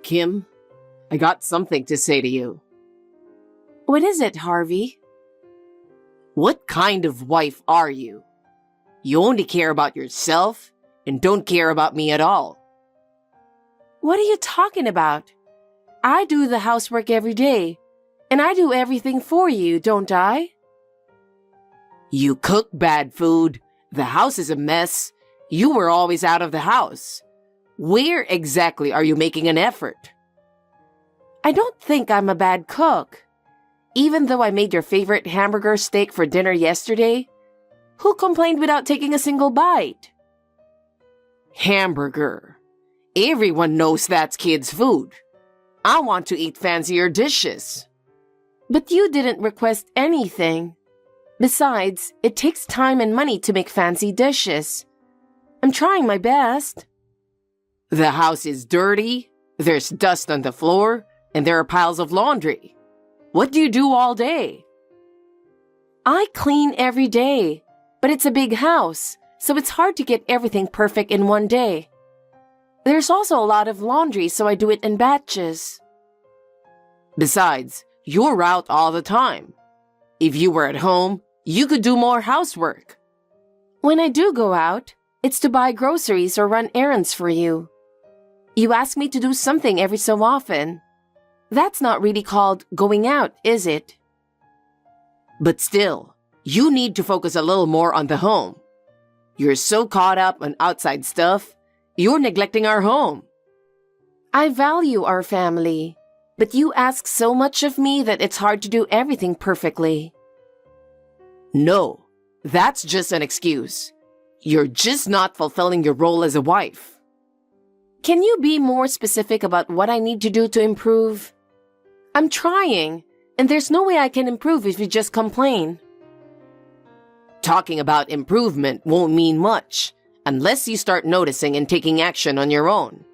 Kim. I got something to say to you. What is it, Harvey? What kind of wife are you? You only care about yourself and don't care about me at all. What are you talking about? I do the housework every day, and I do everything for you, don't I? You cook bad food, the house is a mess, you were always out of the house. Where exactly are you making an effort? I don't think I'm a bad cook. Even though I made your favorite hamburger steak for dinner yesterday, who complained without taking a single bite? Hamburger. Everyone knows that's kids' food. I want to eat fancier dishes. But you didn't request anything. Besides, it takes time and money to make fancy dishes. I'm trying my best. The house is dirty, there's dust on the floor, and there are piles of laundry. What do you do all day? I clean every day, but it's a big house, so it's hard to get everything perfect in one day. There's also a lot of laundry, so I do it in batches. Besides, you're out all the time. If you were at home, you could do more housework. When I do go out, it's to buy groceries or run errands for you. You ask me to do something every so often. That's not really called going out, is it? But still, you need to focus a little more on the home. You're so caught up on outside stuff, you're neglecting our home. I value our family, but you ask so much of me that it's hard to do everything perfectly. No, that's just an excuse. You're just not fulfilling your role as a wife. Can you be more specific about what I need to do to improve? I'm trying, and there's no way I can improve if you just complain. Talking about improvement won't mean much unless you start noticing and taking action on your own.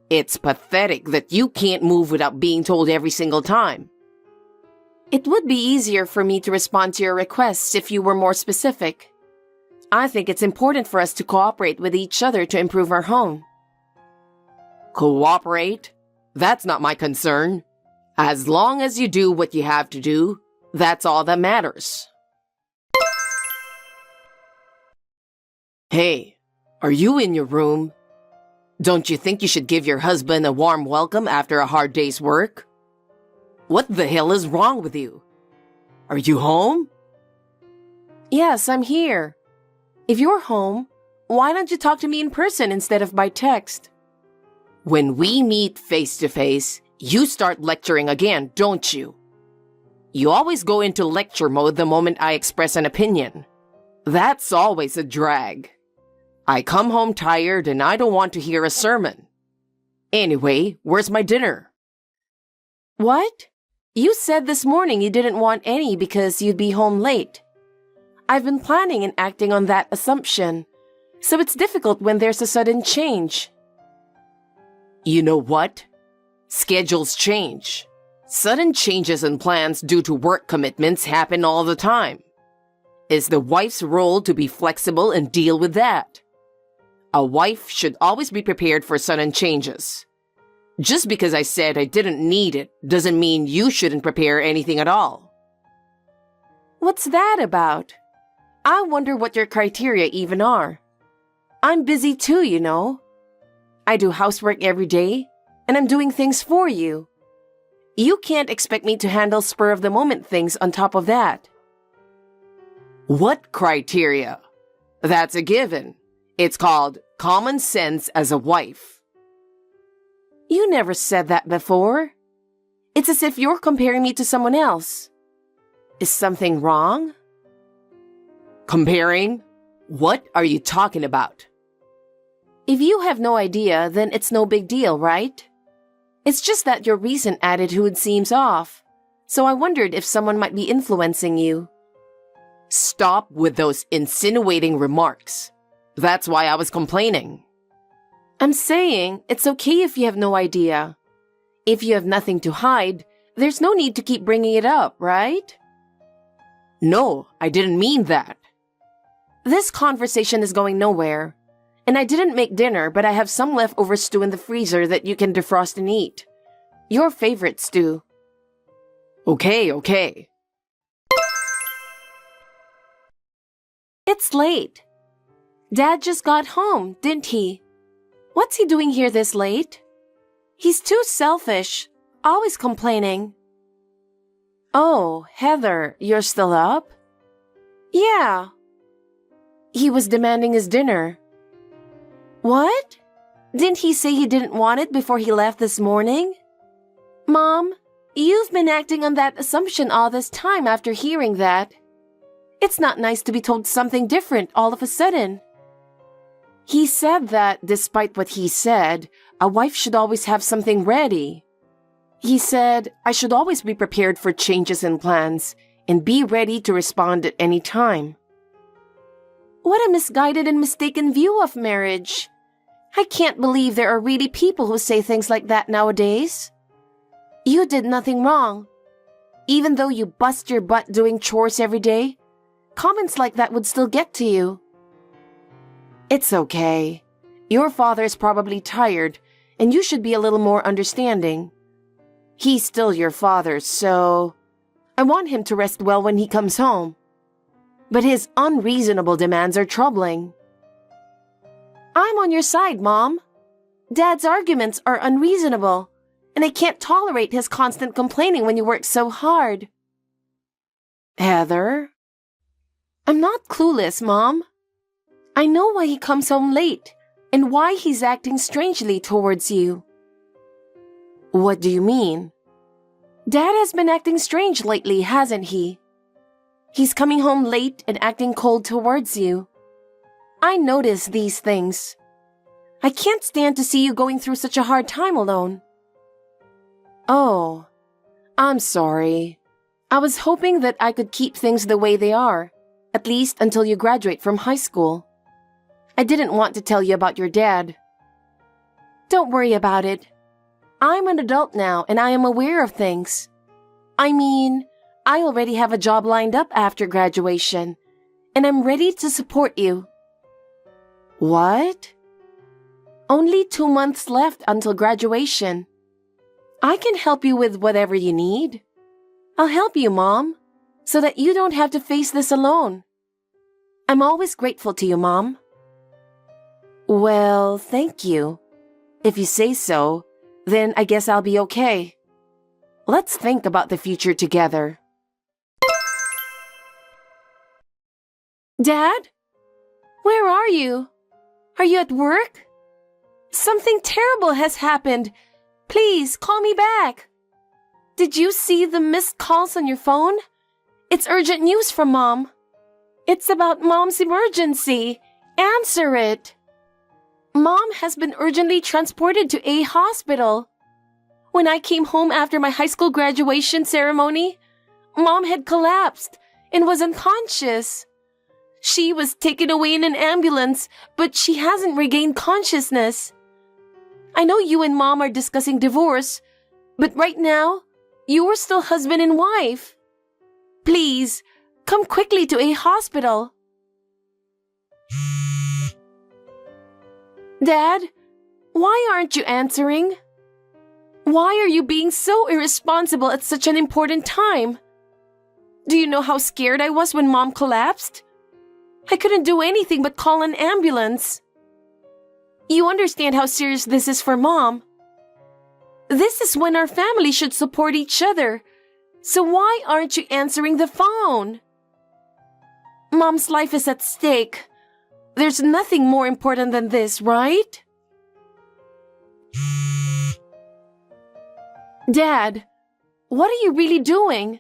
It's pathetic that you can't move without being told every single time. It would be easier for me to respond to your requests if you were more specific. I think it's important for us to cooperate with each other to improve our home. Cooperate? That's not my concern. As long as you do what you have to do, that's all that matters. Hey, are you in your room? Don't you think you should give your husband a warm welcome after a hard day's work? What the hell is wrong with you? Are you home? Yes, I'm here. If you're home, why don't you talk to me in person instead of by text? When we meet face to face, you start lecturing again, don't you? You always go into lecture mode the moment I express an opinion. That's always a drag. I come home tired and I don't want to hear a sermon. Anyway, where's my dinner? What? You said this morning you didn't want any because you'd be home late. I've been planning and acting on that assumption, so it's difficult when there's a sudden change. You know what? Schedules change. Sudden changes in plans due to work commitments happen all the time. It's the wife's role to be flexible and deal with that. A wife should always be prepared for sudden changes. Just because I said I didn't need it doesn't mean you shouldn't prepare anything at all. What's that about? I wonder what your criteria even are. I'm busy too, you know. I do housework every day, and I'm doing things for you. You can't expect me to handle spur-of-the-moment things on top of that. What criteria? That's a given. It's called common sense as a wife. You never said that before. It's as if you're comparing me to someone else. Is something wrong? Comparing? What are you talking about? If you have no idea, then it's no big deal, right? It's just that your recent attitude seems off, so I wondered if someone might be influencing you. Stop with those insinuating remarks. That's why I was complaining. I'm saying it's okay if you have no idea. If you have nothing to hide, there's no need to keep bringing it up, right? No, I didn't mean that. This conversation is going nowhere, And I didn't make dinner, but I have some leftover stew in the freezer that you can defrost and eat. Your favorite stew. Okay. It's late. Dad just got home, didn't he? What's he doing here this late? He's too selfish, always complaining. Oh, Heather, you're still up? Yeah. He was demanding his dinner. What? Didn't he say he didn't want it before he left this morning? Mom, you've been acting on that assumption all this time after hearing that. It's not nice to be told something different all of a sudden. He said that, despite what he said, a wife should always have something ready. He said I should always be prepared for changes in plans and be ready to respond at any time. What a misguided and mistaken view of marriage. I can't believe there are really people who say things like that nowadays. You did nothing wrong. Even though you bust your butt doing chores every day, comments like that would still get to you. It's okay. Your father's probably tired, and you should be a little more understanding. He's still your father, so I want him to rest well when he comes home. But his unreasonable demands are troubling. I'm on your side, Mom. Dad's arguments are unreasonable, and I can't tolerate his constant complaining when you work so hard. Heather? I'm not clueless, Mom. I know why he comes home late and why he's acting strangely towards you. What do you mean? Dad has been acting strange lately, hasn't he? He's coming home late and acting cold towards you. I notice these things. I can't stand to see you going through such a hard time alone. Oh, I'm sorry. I was hoping that I could keep things the way they are, at least until you graduate from high school. I didn't want to tell you about your dad. Don't worry about it. I'm an adult now and I am aware of things. I mean, I already have a job lined up after graduation, and I'm ready to support you. What? Only 2 months left until graduation. I can help you with whatever you need. I'll help you, Mom, so that you don't have to face this alone. I'm always grateful to you, Mom. Well, thank you. If you say so, then I guess I'll be okay. Let's think about the future together. Dad? Where are you? Are you at work? Something terrible has happened. Please, call me back. Did you see the missed calls on your phone? It's urgent news from Mom. It's about Mom's emergency. Answer it. Mom has been urgently transported to a hospital. When I came home after my high school graduation ceremony, Mom had collapsed and was unconscious. She was taken away in an ambulance, but she hasn't regained consciousness. I know you and Mom are discussing divorce, but right now, you are still husband and wife. Please, come quickly to a hospital. Dad, why aren't you answering? Why are you being so irresponsible at such an important time? Do you know how scared I was when Mom collapsed? I couldn't do anything but call an ambulance. You understand how serious this is for Mom. This is when our family should support each other. So why aren't you answering the phone? Mom's life is at stake. There's nothing more important than this, right? Dad, what are you really doing?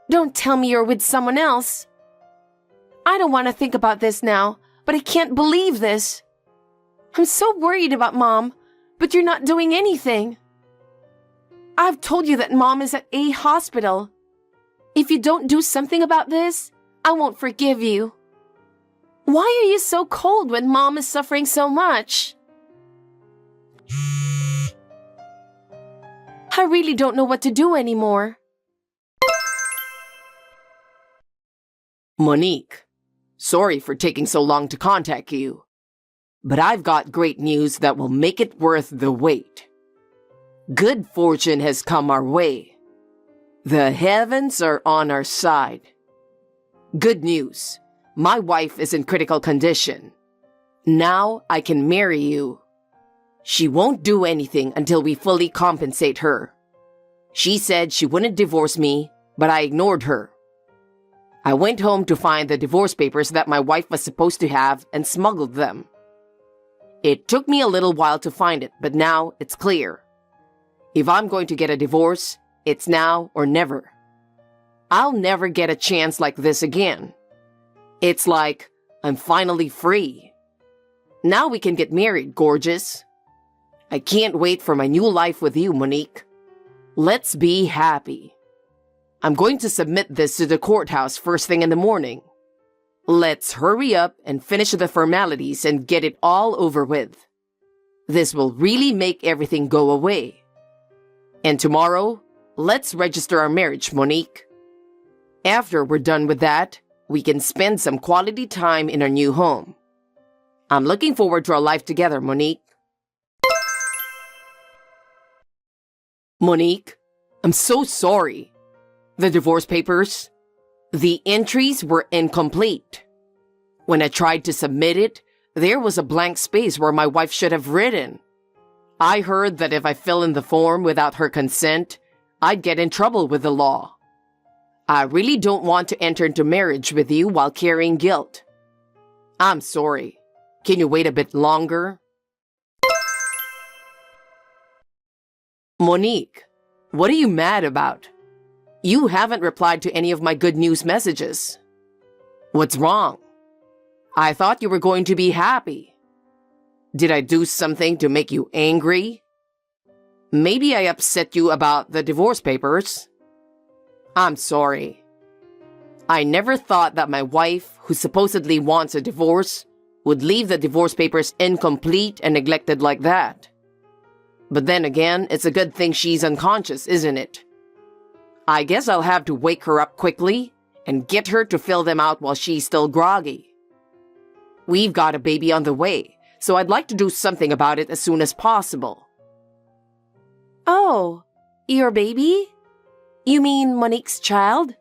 Don't tell me you're with someone else. I don't want to think about this now, but I can't believe this. I'm so worried about Mom, but you're not doing anything. I've told you that Mom is at a hospital. If you don't do something about this, I won't forgive you. Why are you so cold when Mom is suffering so much? I really don't know what to do anymore. Monique, sorry for taking so long to contact you. But I've got great news that will make it worth the wait. Good fortune has come our way. The heavens are on our side. Good news. My wife is in critical condition. Now I can marry you. She won't do anything until we fully compensate her. She said she wouldn't divorce me, but I ignored her. I went home to find the divorce papers that my wife was supposed to have and smuggled them. It took me a little while to find it, but now it's clear. If I'm going to get a divorce, it's now or never. I'll never get a chance like this again. It's like I'm finally free. Now we can get married, gorgeous. I can't wait for my new life with you, Monique. Let's be happy. I'm going to submit this to the courthouse first thing in the morning. Let's hurry up and finish the formalities and get it all over with. This will really make everything go away. And tomorrow, let's register our marriage, Monique. After we're done with that, we can spend some quality time in our new home. I'm looking forward to our life together, Monique. Monique, I'm so sorry. The divorce papers, the entries were incomplete. When I tried to submit it, there was a blank space where my wife should have written. I heard that if I fill in the form without her consent, I'd get in trouble with the law. I really don't want to enter into marriage with you while carrying guilt. I'm sorry. Can you wait a bit longer? Monique, what are you mad about? You haven't replied to any of my good news messages. What's wrong? I thought you were going to be happy. Did I do something to make you angry? Maybe I upset you about the divorce papers. I'm sorry. I never thought that my wife, who supposedly wants a divorce, would leave the divorce papers incomplete and neglected like that. But then again, it's a good thing she's unconscious, isn't it? I guess I'll have to wake her up quickly and get her to fill them out while she's still groggy. We've got a baby on the way, so I'd like to do something about it as soon as possible. Oh, your baby? You mean Monique's child?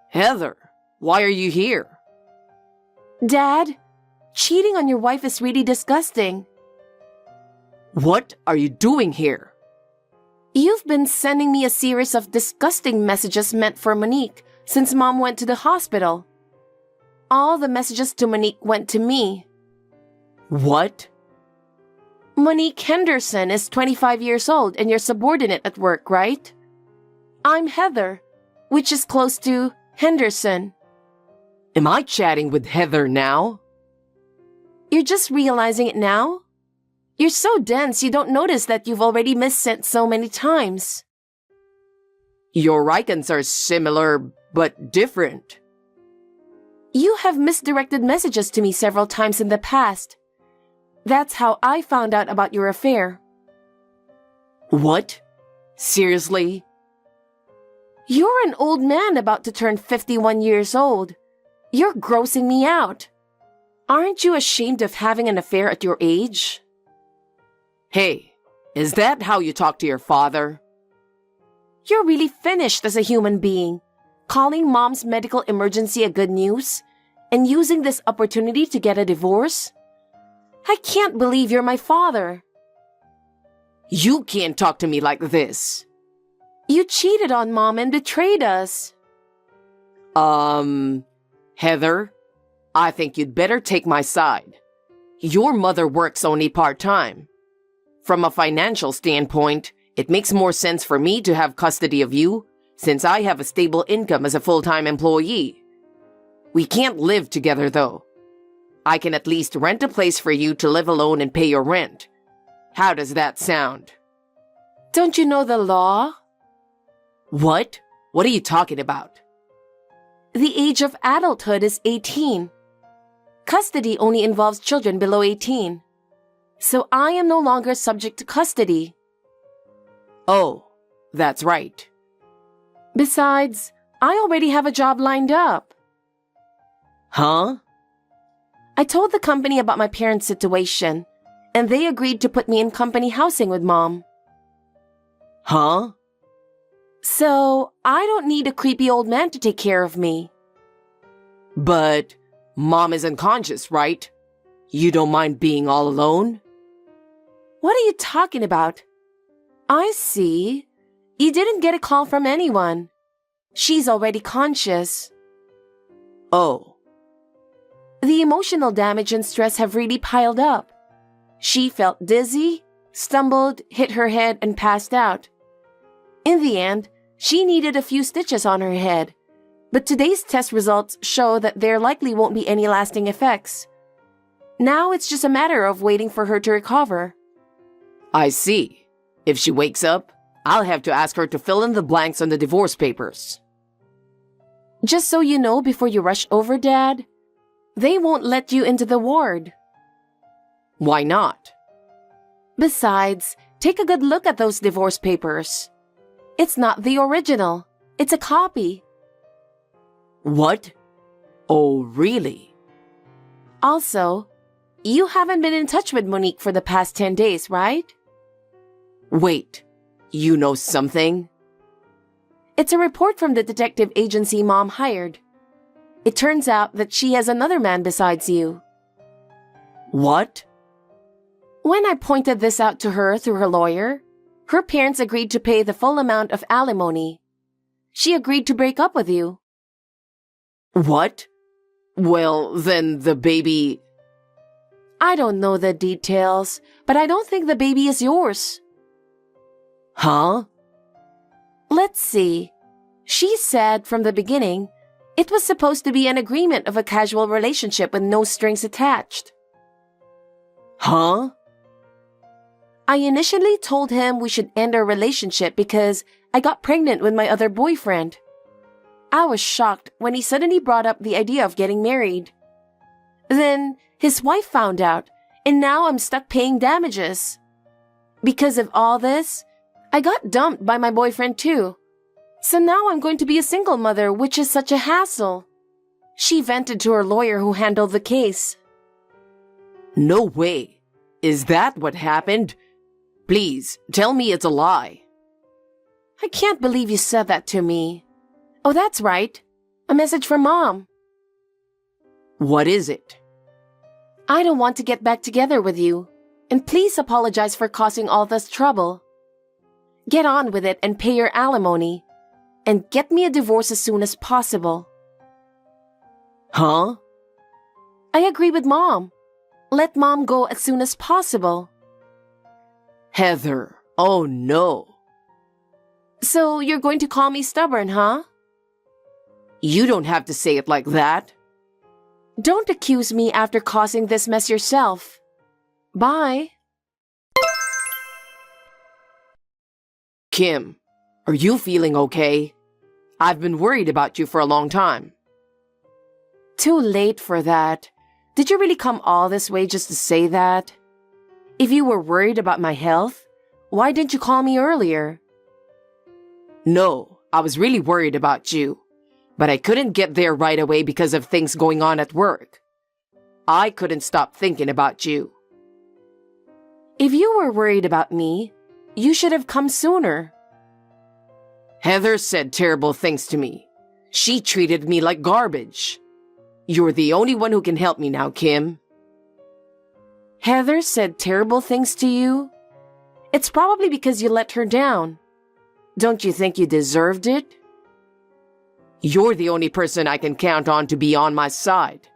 Heather, why are you here? Dad, cheating on your wife is really disgusting. What are you doing here? You've been sending me a series of disgusting messages meant for Monique since Mom went to the hospital. All the messages to Monique went to me. What? Monique Henderson is 25 years old and your subordinate at work, right? I'm Heather, which is close to Henderson. Am I chatting with Heather now? You're just realizing it now? You're so dense you don't notice that you've already missent so many times. Your icons are similar, but different. You have misdirected messages to me several times in the past. That's how I found out about your affair. What? Seriously? You're an old man about to turn 51 years old. You're grossing me out. Aren't you ashamed of having an affair at your age? Hey, is that how you talk to your father? You're really finished as a human being, calling Mom's medical emergency a good news, and using this opportunity to get a divorce? I can't believe you're my father. You can't talk to me like this. You cheated on Mom and betrayed us. Heather, I think you'd better take my side. Your mother works only part-time. From a financial standpoint, it makes more sense for me to have custody of you since I have a stable income as a full-time employee. We can't live together, though. I can at least rent a place for you to live alone and pay your rent. How does that sound? Don't you know the law? What? What are you talking about? The age of adulthood is 18. Custody only involves children below 18. So I am no longer subject to custody. Oh, that's right. Besides, I already have a job lined up. Huh? I told the company about my parents' situation, and they agreed to put me in company housing with Mom. Huh? So, I don't need a creepy old man to take care of me. But Mom is unconscious, right? You don't mind being all alone? What are you talking about? I see. You didn't get a call from anyone. She's already conscious. Oh. The emotional damage and stress have really piled up. She felt dizzy, stumbled, hit her head, and passed out. In the end, she needed a few stitches on her head, but today's test results show that there likely won't be any lasting effects. Now it's just a matter of waiting for her to recover. I see. If she wakes up, I'll have to ask her to fill in the blanks on the divorce papers. Just so you know before you rush over, Dad, they won't let you into the ward. Why not? Besides, take a good look at those divorce papers. It's not the original. It's a copy. What? Oh, really? Also, you haven't been in touch with Monique for the past 10 days, right? Wait, you know something? It's a report from the detective agency Mom hired. It turns out that she has another man besides you. What? When I pointed this out to her through her lawyer, her parents agreed to pay the full amount of alimony. She agreed to break up with you. What? Well, then the baby... I don't know the details, but I don't think the baby is yours. Huh? Let's see. She said from the beginning it was supposed to be an agreement of a casual relationship with no strings attached. Huh? I initially told him we should end our relationship because I got pregnant with my other boyfriend. I was shocked when he suddenly brought up the idea of getting married. Then his wife found out, and now I'm stuck paying damages. Because of all this, I got dumped by my boyfriend too. So now I'm going to be a single mother, which is such a hassle. She vented to her lawyer who handled the case. No way. Is that what happened? Please, tell me it's a lie. I can't believe you said that to me. Oh, that's right. A message from Mom. What is it? I don't want to get back together with you, and please apologize for causing all this trouble. Get on with it and pay your alimony, and get me a divorce as soon as possible. Huh? I agree with Mom. Let Mom go as soon as possible. Heather, oh no. So you're going to call me stubborn, huh? You don't have to say it like that. Don't accuse me after causing this mess yourself. Bye. Kim, are you feeling okay? I've been worried about you for a long time. Too late for that. Did you really come all this way just to say that? If you were worried about my health, why didn't you call me earlier? No, I was really worried about you, but I couldn't get there right away because of things going on at work. I couldn't stop thinking about you. If you were worried about me, you should have come sooner. Heather said terrible things to me. She treated me like garbage. You're the only one who can help me now, Kim. Heather said terrible things to you? It's probably because you let her down. Don't you think you deserved it? You're the only person I can count on to be on my side.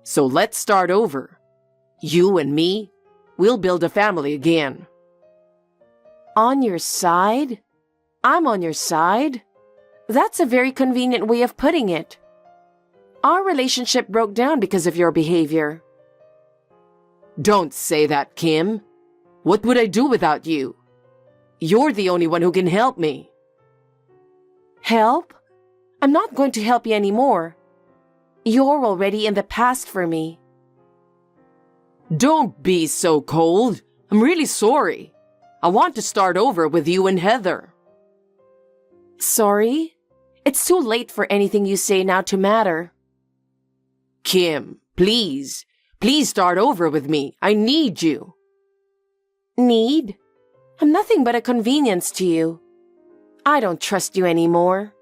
So let's start over. You and me, we'll build a family again. On your side? I'm on your side? That's a very convenient way of putting it. Our relationship broke down because of your behavior. Don't say that, Kim. What would I do without you? You're the only one who can help me. Help? I'm not going to help you anymore. You're already in the past for me. Don't be so cold. I'm really sorry. I want to start over with you and Heather. Sorry? It's too late for anything you say now to matter. Kim, please. Please start over with me. I need you. Need? I'm nothing but a convenience to you. I don't trust you anymore.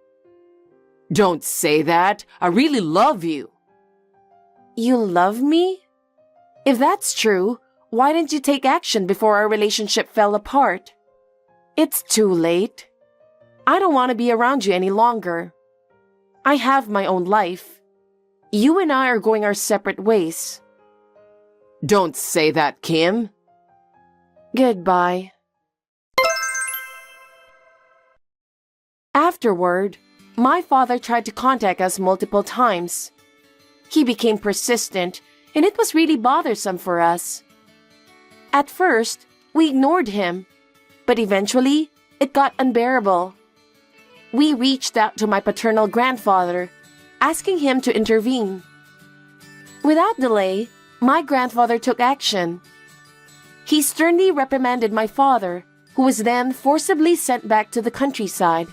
Don't say that. I really love you. You love me? If that's true, why didn't you take action before our relationship fell apart? It's too late. I don't want to be around you any longer. I have my own life. You and I are going our separate ways. Don't say that, Kim. Goodbye. Afterward, my father tried to contact us multiple times. He became persistent, and it was really bothersome for us. At first, we ignored him, but eventually, it got unbearable. We reached out to my paternal grandfather, asking him to intervene. Without delay, my grandfather took action. He sternly reprimanded my father, who was then forcibly sent back to the countryside.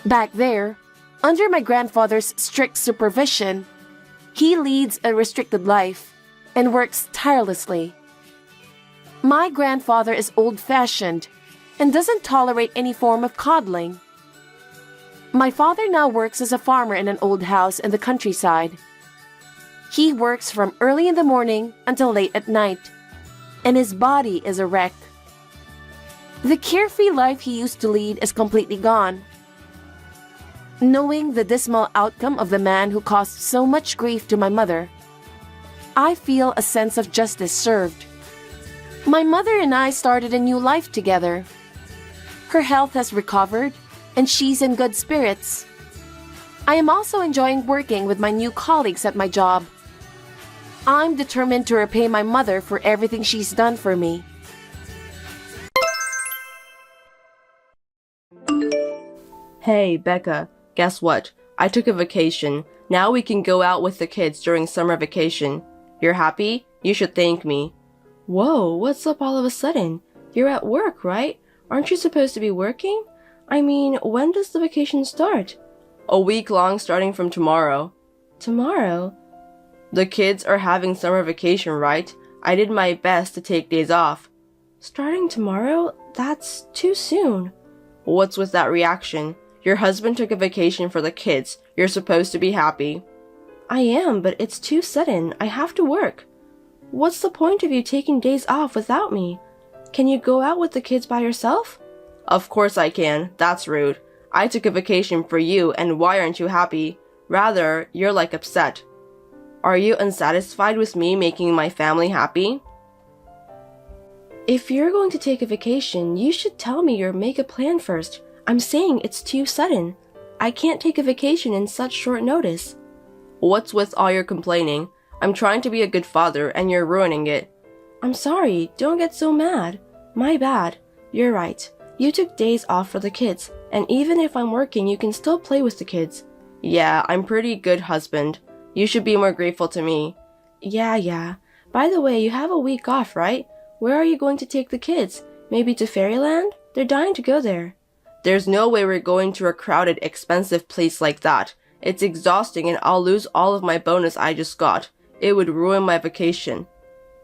Back there, under my grandfather's strict supervision, he leads a restricted life and works tirelessly. My grandfather is old-fashioned and doesn't tolerate any form of coddling. My father now works as a farmer in an old house in the countryside. He works from early in the morning until late at night, and his body is a wreck. The carefree life he used to lead is completely gone. Knowing the dismal outcome of the man who caused so much grief to my mother, I feel a sense of justice served. My mother and I started a new life together. Her health has recovered, and she's in good spirits. I am also enjoying working with my new colleagues at my job. I'm determined to repay my mother for everything she's done for me. Hey, Becca. Guess what? I took a vacation. Now we can go out with the kids during summer vacation. You're happy? You should thank me. Whoa, what's up all of a sudden? You're at work, right? Aren't you supposed to be working? I mean, when does the vacation start? A week long starting from tomorrow. Tomorrow? The kids are having summer vacation, right? I did my best to take days off. Starting tomorrow? That's too soon. What's with that reaction? Your husband took a vacation for the kids. You're supposed to be happy. I am, but it's too sudden. I have to work. What's the point of you taking days off without me? Can you go out with the kids by yourself? Of course I can. That's rude. I took a vacation for you, and why aren't you happy? Rather, you're like upset. Are you unsatisfied with me making my family happy? If you're going to take a vacation, you should tell me or make a plan first. I'm saying it's too sudden. I can't take a vacation in such short notice. What's with all your complaining? I'm trying to be a good father and you're ruining it. I'm sorry, don't get so mad. My bad. You're right. You took days off for the kids, and even if I'm working, you can still play with the kids. Yeah, I'm pretty good husband. You should be more grateful to me. Yeah. By the way, you have a week off, right? Where are you going to take the kids? Maybe to Fairyland? They're dying to go there. There's no way we're going to a crowded, expensive place like that. It's exhausting and I'll lose all of my bonus I just got. It would ruin my vacation.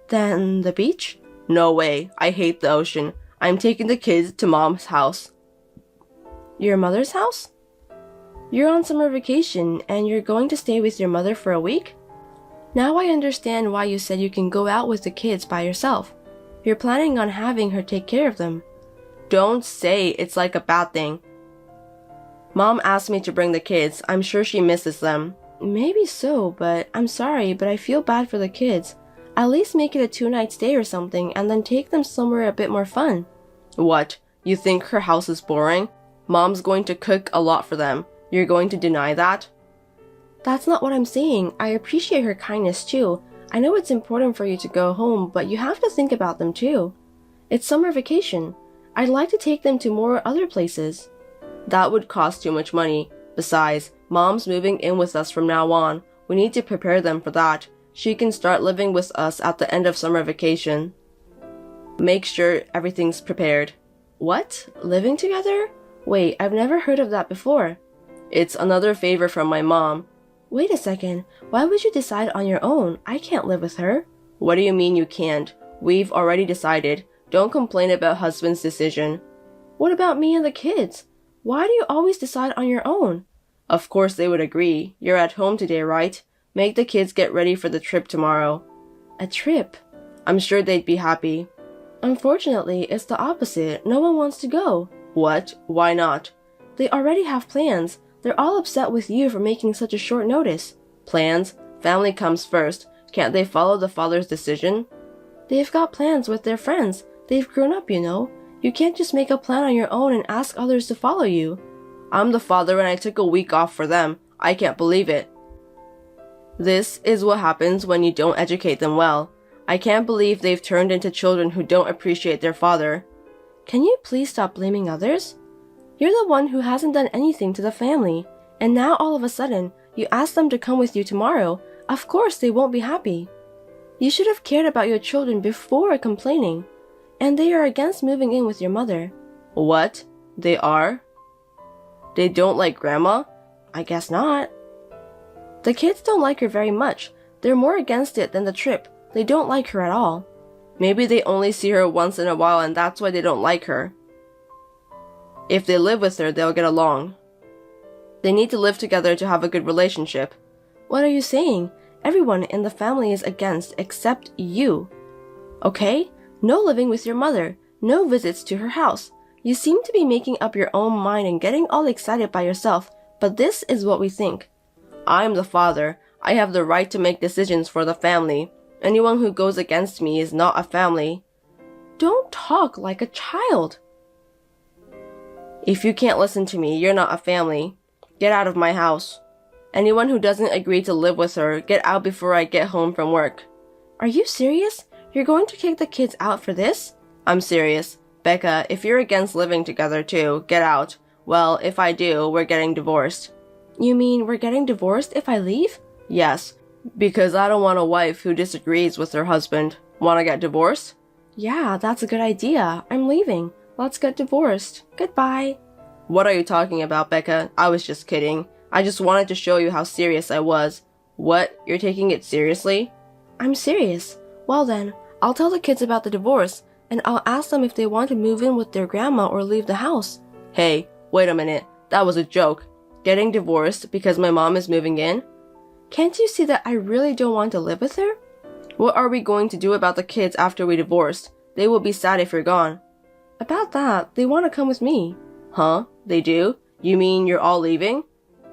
Then the beach? No way. I hate the ocean. I'm taking the kids to Mom's house. Your mother's house? You're on summer vacation and you're going to stay with your mother for a week? Now I understand why you said you can go out with the kids by yourself. You're planning on having her take care of them. Don't say it's like a bad thing. Mom asked me to bring the kids. I'm sure she misses them. Maybe so, but I'm sorry, but I feel bad for the kids. At least make it a 2-night stay or something and then take them somewhere a bit more fun. What? You think her house is boring? Mom's going to cook a lot for them. You're going to deny that? That's not what I'm saying. I appreciate her kindness too. I know it's important for you to go home, but you have to think about them too. It's summer vacation. I'd like to take them to more other places. That would cost too much money. Besides, Mom's moving in with us from now on. We need to prepare them for that. She can start living with us at the end of summer vacation. Make sure everything's prepared. What? Living together? Wait, I've never heard of that before. It's another favor from my mom. Wait a second. Why would you decide on your own? I can't live with her. What do you mean you can't? We've already decided. Don't complain about husband's decision. What about me and the kids? Why do you always decide on your own? Of course they would agree. You're at home today, right? Make the kids get ready for the trip tomorrow. A trip? I'm sure they'd be happy. Unfortunately, it's the opposite. No one wants to go. What? Why not? They already have plans. They're all upset with you for making such a short notice. Plans? Family comes first. Can't they follow the father's decision? They've got plans with their friends. They've grown up, you know. You can't just make a plan on your own and ask others to follow you. I'm the father and I took a week off for them. I can't believe it. This is what happens when you don't educate them well. I can't believe they've turned into children who don't appreciate their father. Can you please stop blaming others? You're the one who hasn't done anything to the family, and now all of a sudden, you ask them to come with you tomorrow. Of course they won't be happy. You should have cared about your children before complaining. And they are against moving in with your mother. What? They are? They don't like Grandma? I guess not. The kids don't like her very much. They're more against it than the trip. They don't like her at all. Maybe they only see her once in a while and that's why they don't like her. If they live with her, they'll get along. They need to live together to have a good relationship. What are you saying? Everyone in the family is against except you. Okay? No living with your mother. No visits to her house. You seem to be making up your own mind and getting all excited by yourself, but this is what we think. I'm the father. I have the right to make decisions for the family. Anyone who goes against me is not a family. Don't talk like a child. If you can't listen to me, you're not a family. Get out of my house. Anyone who doesn't agree to live with her, get out before I get home from work. Are you serious? You're going to kick the kids out for this? I'm serious. Becca, if you're against living together too, get out. Well, if I do, we're getting divorced. You mean we're getting divorced if I leave? Yes, because I don't want a wife who disagrees with her husband. Want to get divorced? Yeah, that's a good idea. I'm leaving. Let's get divorced. Goodbye. What are you talking about, Becca? I was just kidding. I just wanted to show you how serious I was. What? You're taking it seriously? I'm serious. Well then, I'll tell the kids about the divorce, and I'll ask them if they want to move in with their grandma or leave the house. Hey, wait a minute. That was a joke. Getting divorced because my mom is moving in? Can't you see that I really don't want to live with her? What are we going to do about the kids after we divorce? They will be sad if you're gone. About that, they want to come with me. Huh? They do? You mean you're all leaving?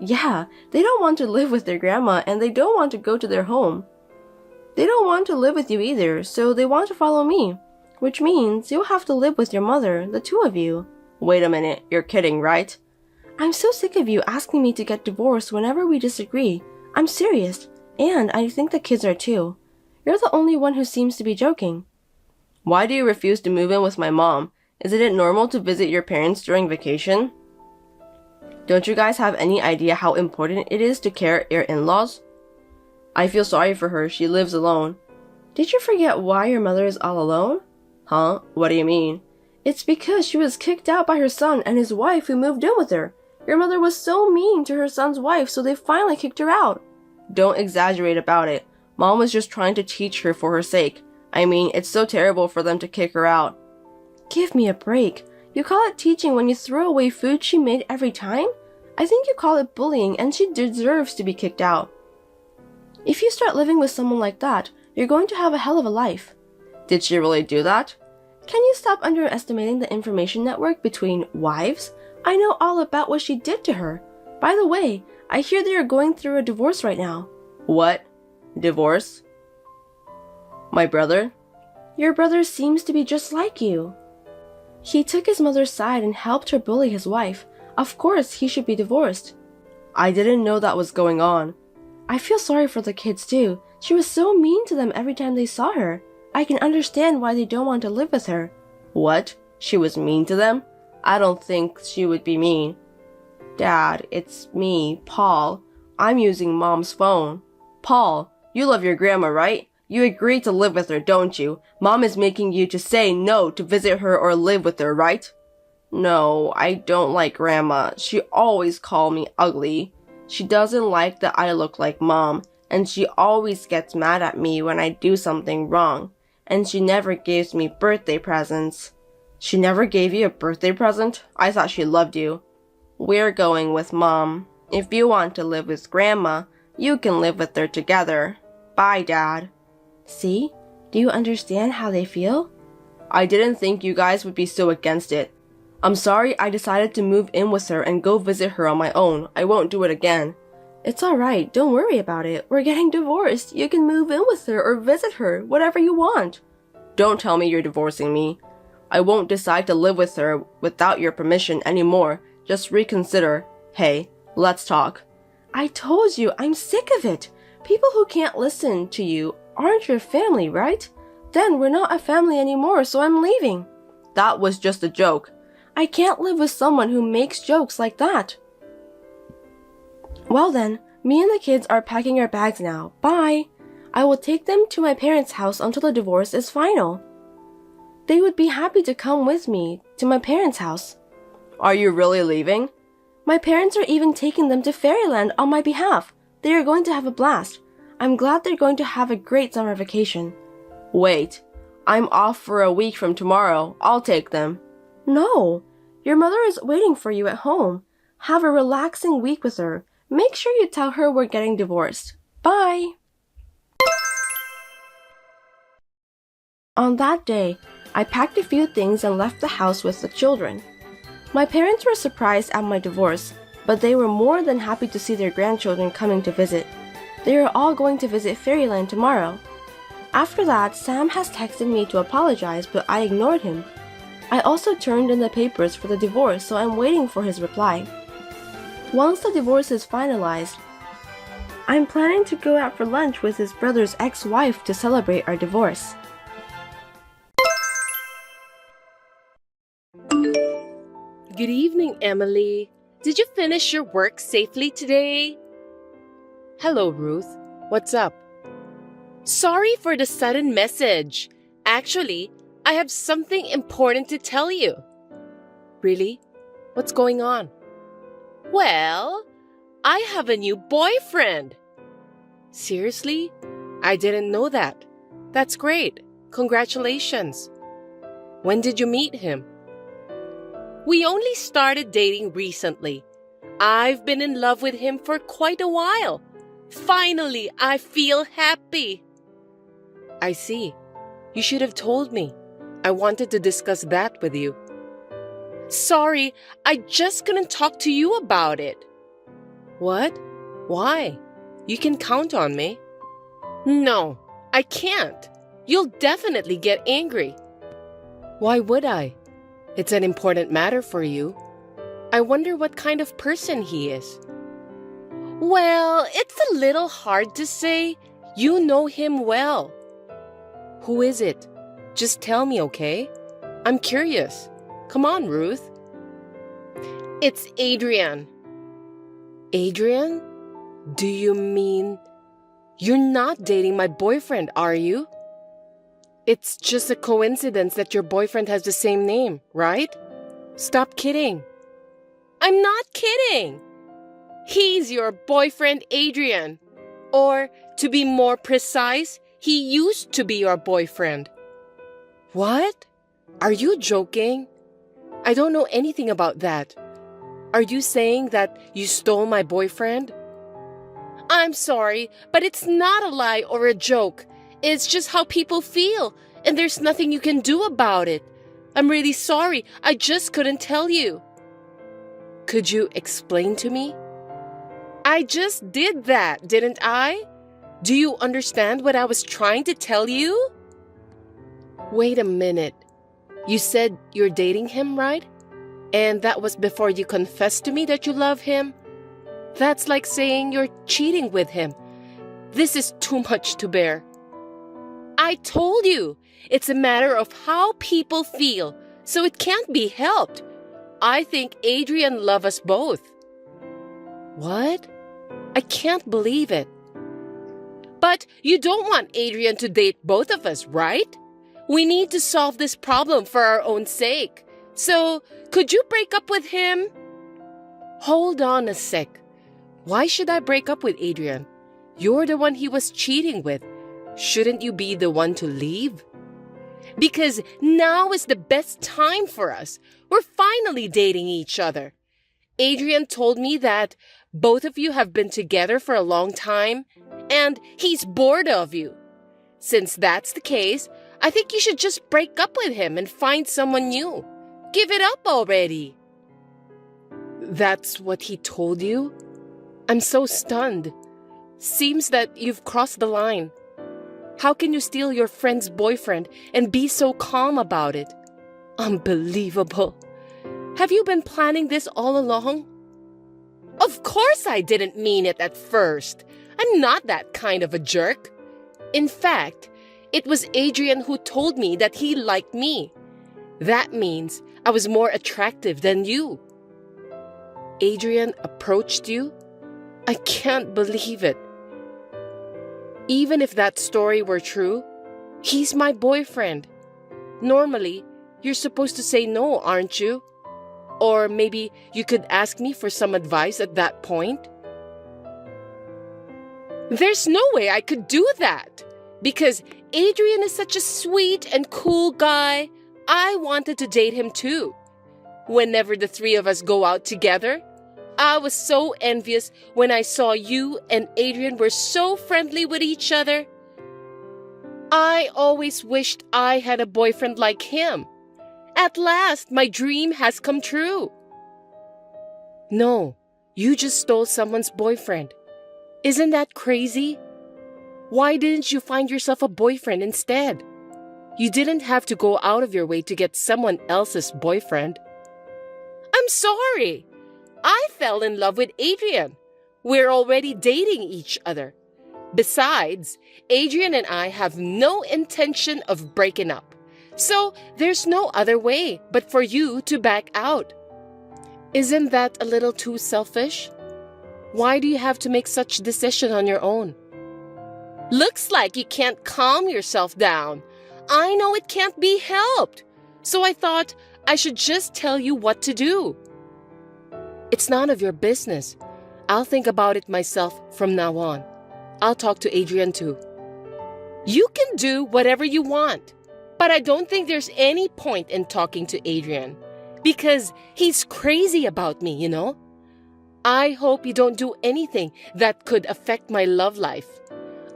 Yeah, they don't want to live with their grandma and they don't want to go to their home. They don't want to live with you either, so they want to follow me. Which means you'll have to live with your mother, the two of you. Wait a minute, you're kidding, right? I'm so sick of you asking me to get divorced whenever we disagree. I'm serious, and I think the kids are too. You're the only one who seems to be joking. Why do you refuse to move in with my mom? Isn't it normal to visit your parents during vacation? Don't you guys have any idea how important it is to care your in-laws? I feel sorry for her. She lives alone. Did you forget why your mother is all alone? Huh? What do you mean? It's because she was kicked out by her son and his wife who moved in with her. Your mother was so mean to her son's wife, so they finally kicked her out. Don't exaggerate about it. Mom was just trying to teach her for her sake. I mean, it's so terrible for them to kick her out. Give me a break. You call it teaching when you throw away food she made every time? I think you call it bullying, and she deserves to be kicked out. If you start living with someone like that, you're going to have a hell of a life. Did she really do that? Can you stop underestimating the information network between wives? I know all about what she did to her. By the way, I hear they are going through a divorce right now. What? Divorce? My brother? Your brother seems to be just like you. He took his mother's side and helped her bully his wife. Of course, he should be divorced. I didn't know that was going on. I feel sorry for the kids too. She was so mean to them every time they saw her. I can understand why they don't want to live with her. What? She was mean to them? I don't think she would be mean. Dad, it's me, Paul. I'm using Mom's phone. Paul, you love your grandma, right? You agreed to live with her, don't you? Mom is making you to say no to visit her or live with her, right? No, I don't like Grandma. She always called me ugly. She doesn't like that I look like Mom, and she always gets mad at me when I do something wrong, and she never gives me birthday presents. She never gave you a birthday present? I thought she loved you. We're going with Mom. If you want to live with Grandma, you can live with her together. Bye, Dad. See? Do you understand how they feel? I didn't think you guys would be so against it. I'm sorry I decided to move in with her and go visit her on my own. I won't do it again. It's alright, don't worry about it. We're getting divorced. You can move in with her or visit her, whatever you want. Don't tell me you're divorcing me. I won't decide to live with her without your permission anymore. Just reconsider. Hey, let's talk. I told you, I'm sick of it. People who can't listen to you aren't your family, right? Then we're not a family anymore, so I'm leaving. That was just a joke. I can't live with someone who makes jokes like that. Well then, me and the kids are packing our bags now. Bye. I will take them to my parents' house until the divorce is final. They would be happy to come with me to my parents' house. Are you really leaving? My parents are even taking them to Fairyland on my behalf. They are going to have a blast. I'm glad they're going to have a great summer vacation. Wait, I'm off for a week from tomorrow. I'll take them. No, your mother is waiting for you at home. Have a relaxing week with her. Make sure you tell her we're getting divorced. Bye. On that day, I packed a few things and left the house with the children. My parents were surprised at my divorce, but they were more than happy to see their grandchildren coming to visit. They are all going to visit Fairyland tomorrow. After that, Sam has texted me to apologize, but I ignored him. I also turned in the papers for the divorce, so I'm waiting for his reply. Once the divorce is finalized, I'm planning to go out for lunch with his brother's ex-wife to celebrate our divorce. Good evening, Emily. Did you finish your work safely today? Hello, Ruth. What's up? Sorry for the sudden message. Actually, I have something important to tell you. Really? What's going on? Well, I have a new boyfriend. Seriously? I didn't know that. That's great. Congratulations. When did you meet him? We only started dating recently. I've been in love with him for quite a while. Finally, I feel happy. I see. You should have told me. I wanted to discuss that with you. Sorry, I just couldn't talk to you about it. What? Why? You can count on me. No, I can't. You'll definitely get angry. Why would I? It's an important matter for you. I wonder what kind of person he is. Well, it's a little hard to say. You know him well. Who is it? Just tell me, okay? I'm curious. Come on, Ruth. It's Adrian. Adrian? Do you mean you're not dating my boyfriend, are you? It's just a coincidence that your boyfriend has the same name, right? Stop kidding. I'm not kidding. He's your boyfriend, Adrian. Or, to be more precise, he used to be your boyfriend. What? Are you joking? I don't know anything about that. Are you saying that you stole my boyfriend? I'm sorry, but it's not a lie or a joke. It's just how people feel, and there's nothing you can do about it. I'm really sorry. I just couldn't tell you. Could you explain to me? I just did that, didn't I? Do you understand what I was trying to tell you? Wait a minute. You said you're dating him, right? And that was before you confessed to me that you love him? That's like saying you're cheating with him. This is too much to bear. I told you, it's a matter of how people feel, so it can't be helped. I think Adrian loves us both. What? I can't believe it. But you don't want Adrian to date both of us, right? We need to solve this problem for our own sake. So, could you break up with him? Hold on a sec. Why should I break up with Adrian? You're the one he was cheating with. Shouldn't you be the one to leave? Because now is the best time for us. We're finally dating each other. Adrian told me that both of you have been together for a long time, and he's bored of you. Since that's the case, I think you should just break up with him and find someone new. Give it up already. That's what he told you? I'm so stunned. Seems that you've crossed the line. How can you steal your friend's boyfriend and be so calm about it? Unbelievable. Have you been planning this all along? Of course I didn't mean it at first. I'm not that kind of a jerk. In fact, it was Adrian who told me that he liked me. That means I was more attractive than you. Adrian approached you? I can't believe it. Even if that story were true, he's my boyfriend. Normally, you're supposed to say no, aren't you? Or maybe you could ask me for some advice at that point. There's no way I could do that. Because Adrian is such a sweet and cool guy. I wanted to date him too. Whenever the three of us go out together, I was so envious when I saw you and Adrian were so friendly with each other. I always wished I had a boyfriend like him. At last, my dream has come true. No, you just stole someone's boyfriend. Isn't that crazy? Why didn't you find yourself a boyfriend instead? You didn't have to go out of your way to get someone else's boyfriend. I'm sorry. I fell in love with Adrian. We're already dating each other. Besides, Adrian and I have no intention of breaking up. So there's no other way but for you to back out. Isn't that a little too selfish? Why do you have to make such a decision on your own? Looks like you can't calm yourself down. I know it can't be helped. So I thought I should just tell you what to do. It's none of your business. I'll think about it myself from now on. I'll talk to Adrian too. You can do whatever you want, but I don't think there's any point in talking to Adrian because he's crazy about me, you know? I hope you don't do anything that could affect my love life.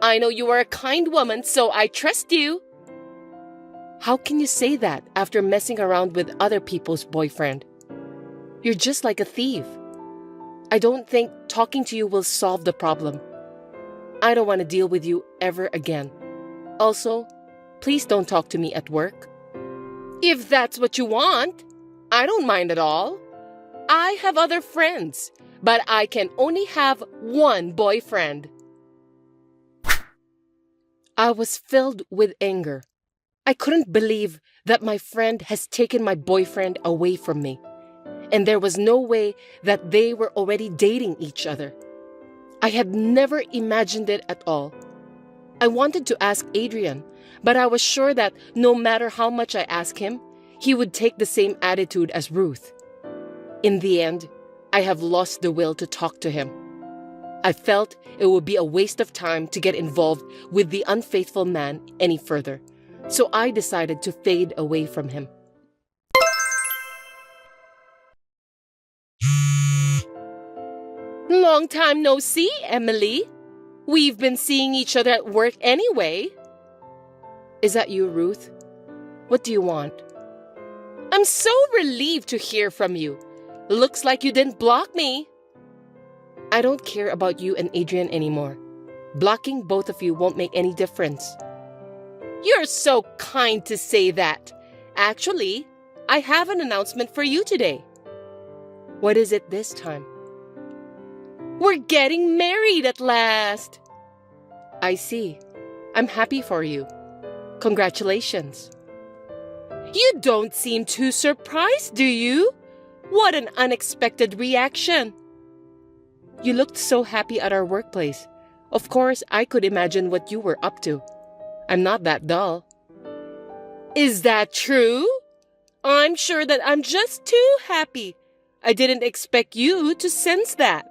I know you are a kind woman, so I trust you. How can you say that after messing around with other people's boyfriend? You're just like a thief. I don't think talking to you will solve the problem. I don't want to deal with you ever again. Also, please don't talk to me at work. If that's what you want, I don't mind at all. I have other friends, but I can only have one boyfriend. I was filled with anger. I couldn't believe that my friend has taken my boyfriend away from me. And there was no way that they were already dating each other. I had never imagined it at all. I wanted to ask Adrian, but I was sure that no matter how much I asked him, he would take the same attitude as Ruth. In the end, I have lost the will to talk to him. I felt it would be a waste of time to get involved with the unfaithful man any further, so I decided to fade away from him. Long time no see, Emily. We've been seeing each other at work anyway. Is that you, Ruth? What do you want? I'm so relieved to hear from you. Looks like you didn't block me. I don't care about you and Adrian anymore. Blocking both of you won't make any difference. You're so kind to say that. Actually, I have an announcement for you today. What is it this time? We're getting married at last. I see. I'm happy for you. Congratulations. You don't seem too surprised, do you? What an unexpected reaction. You looked so happy at our workplace. Of course, I could imagine what you were up to. I'm not that dull. Is that true? I'm sure that I'm just too happy. I didn't expect you to sense that.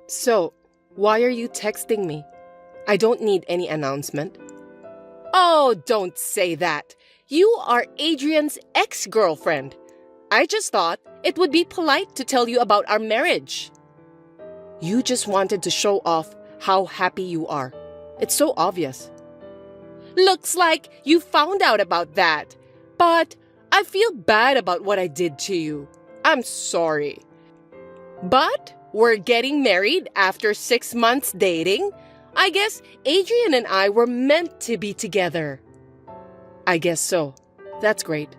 So, why are you texting me? I don't need any announcement. Oh, don't say that. You are Adrian's ex-girlfriend. I just thought it would be polite to tell you about our marriage. You just wanted to show off how happy you are. It's so obvious. Looks like you found out about that. But I feel bad about what I did to you. I'm sorry. But we're getting married after 6 months dating. I guess Adrian and I were meant to be together. I guess so. That's great.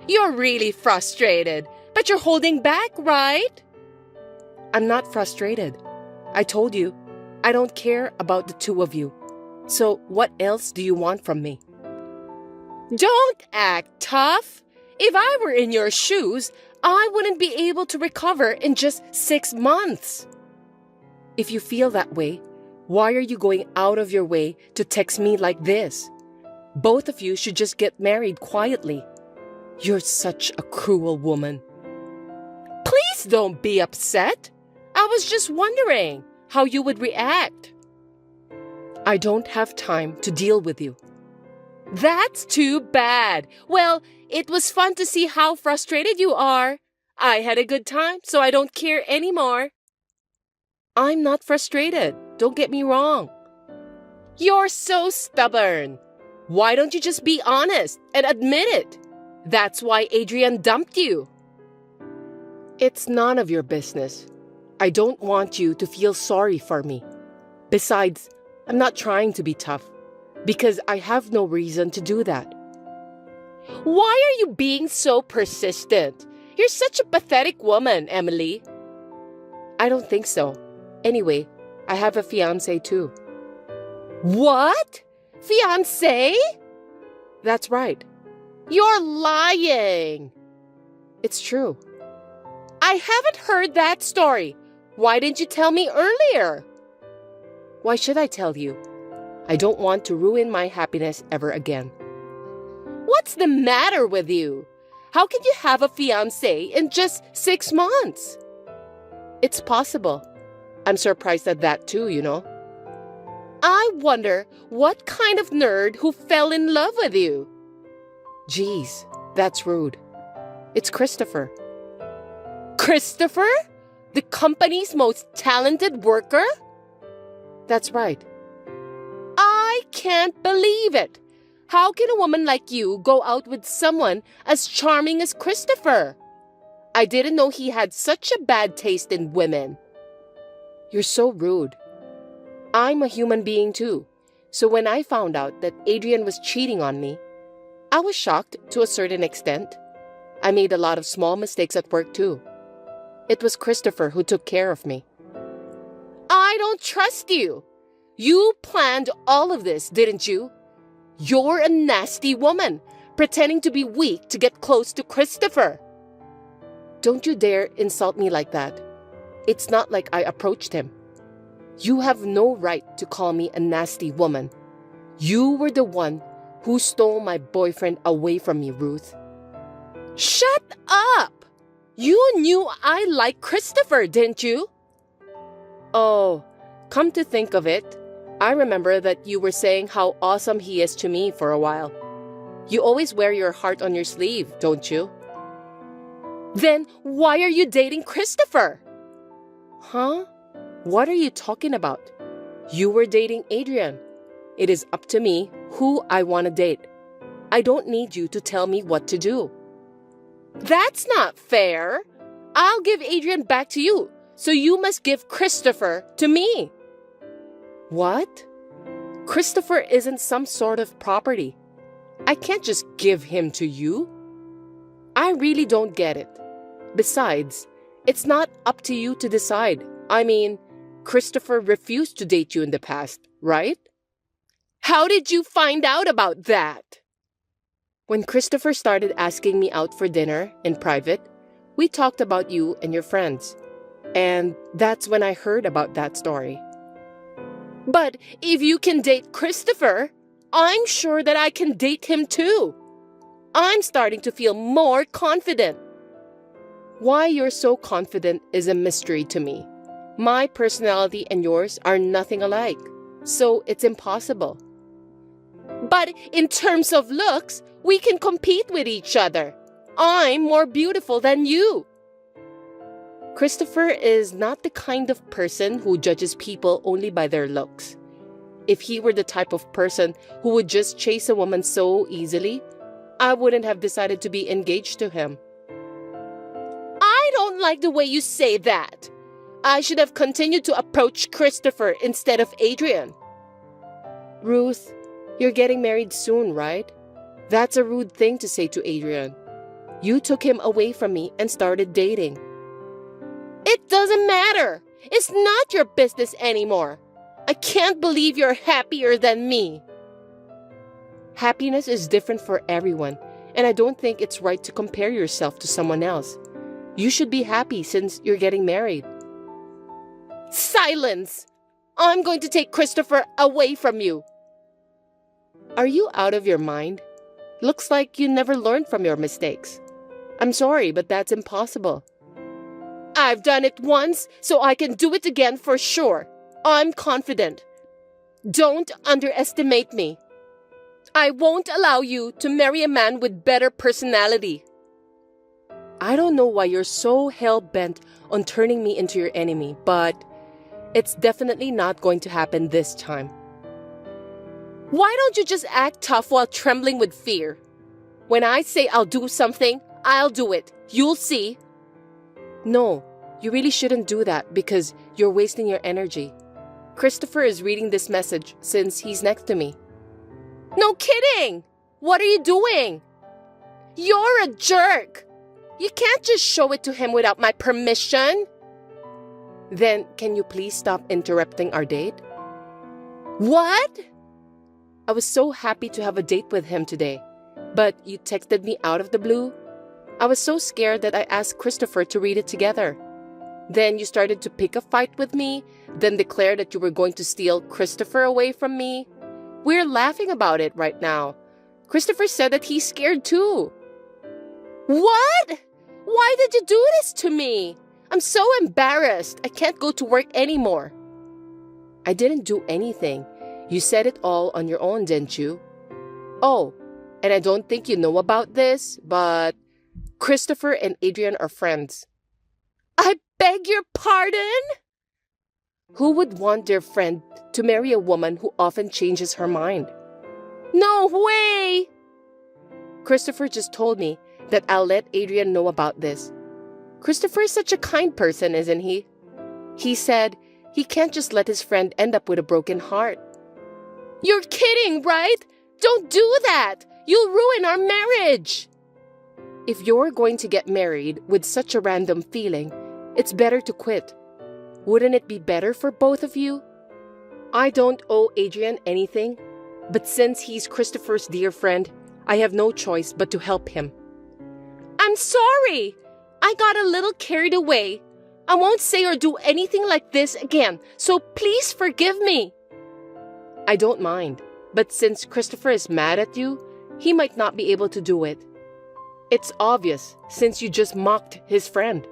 You're really frustrated, but you're holding back, right? I'm not frustrated. I told you, I don't care about the two of you. So what else do you want from me? Don't act tough. If I were in your shoes, I wouldn't be able to recover in just 6 months. If you feel that way, why are you going out of your way to text me like this? Both of you should just get married quietly. You're such a cruel woman. Please don't be upset. I was just wondering how you would react. I don't have time to deal with you. That's too bad. Well, it was fun to see how frustrated you are. I had a good time, so I don't care anymore. I'm not frustrated. Don't get me wrong. You're so stubborn. Why don't you just be honest and admit it? That's why Adrian dumped you. It's none of your business. I don't want you to feel sorry for me. Besides, I'm not trying to be tough because I have no reason to do that. Why are you being so persistent? You're such a pathetic woman, Emily. I don't think so. Anyway, I have a fiancé too. What? Fiancé? That's right. You're lying. It's true. I haven't heard that story. Why didn't you tell me earlier? Why should I tell you? I don't want to ruin my happiness ever again. What's the matter with you? How can you have a fiancé in just 6 months? It's possible. I'm surprised at that too, you know. I wonder what kind of nerd who fell in love with you. Geez, that's rude. It's Christopher. Christopher? The company's most talented worker? That's right. I can't believe it. How can a woman like you go out with someone as charming as Christopher? I didn't know he had such a bad taste in women. You're so rude. I'm a human being too. So when I found out that Adrian was cheating on me, I was shocked to a certain extent. I made a lot of small mistakes at work too. It was Christopher who took care of me. I don't trust you. You planned all of this, didn't you? You're a nasty woman, pretending to be weak to get close to Christopher. Don't you dare insult me like that. It's not like I approached him. You have no right to call me a nasty woman. You were the one who stole my boyfriend away from me, Ruth. Shut up! You knew I liked Christopher, didn't you? Oh, come to think of it, I remember that you were saying how awesome he is to me for a while. You always wear your heart on your sleeve, don't you? Then why are you dating Christopher? Huh? What are you talking about? You were dating Adrian. It is up to me who I want to date. I don't need you to tell me what to do. That's not fair. I'll give Adrian back to you, so you must give Christopher to me. What? Christopher isn't some sort of property. I can't just give him to you. I really don't get it. Besides, it's not up to you to decide. I mean, Christopher refused to date you in the past, right? How did you find out about that? When Christopher started asking me out for dinner in private, we talked about you and your friends. And that's when I heard about that story. But if you can date Christopher, I'm sure that I can date him too. I'm starting to feel more confident. Why you're so confident is a mystery to me. My personality and yours are nothing alike, so it's impossible. But in terms of looks, we can compete with each other. I'm more beautiful than you. Christopher is not the kind of person who judges people only by their looks. If he were the type of person who would just chase a woman so easily, I wouldn't have decided to be engaged to him. I don't like the way you say that. I should have continued to approach Christopher instead of Adrian. Ruth, you're getting married soon, right? That's a rude thing to say to Adrian. You took him away from me and started dating. It doesn't matter. It's not your business anymore. I can't believe you're happier than me. Happiness is different for everyone, and I don't think it's right to compare yourself to someone else. You should be happy since you're getting married. Silence! I'm going to take Christopher away from you. Are you out of your mind? Looks like you never learned from your mistakes. I'm sorry, but that's impossible. I've done it once, so I can do it again for sure. I'm confident. Don't underestimate me. I won't allow you to marry a man with better personality. I don't know why you're so hell-bent on turning me into your enemy, but it's definitely not going to happen this time. Why don't you just act tough while trembling with fear? When I say I'll do something, I'll do it. You'll see. No, you really shouldn't do that because you're wasting your energy. Christopher is reading this message since he's next to me. No kidding! What are you doing? You're a jerk! You can't just show it to him without my permission. Then, can you please stop interrupting our date? What? I was so happy to have a date with him today, but you texted me out of the blue. I was so scared that I asked Christopher to read it together. Then you started to pick a fight with me, then declared that you were going to steal Christopher away from me. We're laughing about it right now. Christopher said that he's scared too. What? Why did you do this to me? I'm so embarrassed. I can't go to work anymore. I didn't do anything. You said it all on your own, didn't you? Oh, and I don't think you know about this, but Christopher and Adrian are friends. I beg your pardon? Who would want their friend to marry a woman who often changes her mind? No way! Christopher just told me that I'll let Adrian know about this. Christopher is such a kind person, isn't he? He said he can't just let his friend end up with a broken heart. You're kidding, right? Don't do that! You'll ruin our marriage! If you're going to get married with such a random feeling, it's better to quit. Wouldn't it be better for both of you? I don't owe Adrian anything, but since he's Christopher's dear friend, I have no choice but to help him. I'm sorry! I got a little carried away. I won't say or do anything like this again, so please forgive me. I don't mind, but since Christopher is mad at you, he might not be able to do it. It's obvious, since you just mocked his friend.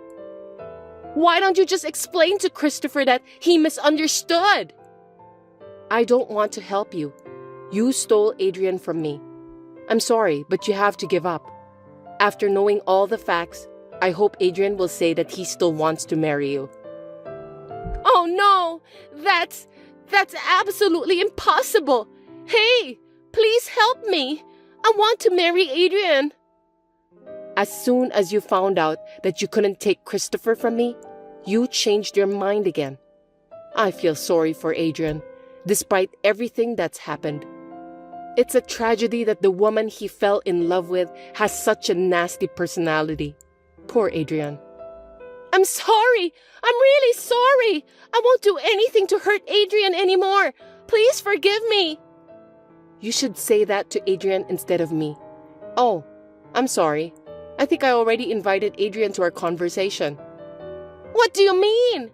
Why don't you just explain to Christopher that he misunderstood? I don't want to help you. You stole Adrian from me. I'm sorry, but you have to give up. After knowing all the facts, I hope Adrian will say that he still wants to marry you. Oh no! That's absolutely impossible! Hey! Please help me! I want to marry Adrian! As soon as you found out that you couldn't take Christopher from me, you changed your mind again. I feel sorry for Adrian, despite everything that's happened. It's a tragedy that the woman he fell in love with has such a nasty personality. Poor Adrian. I'm sorry! I'm really sorry! I won't do anything to hurt Adrian anymore! Please forgive me! You should say that to Adrian instead of me. Oh, I'm sorry. I think I already invited Adrian to our conversation. What do you mean?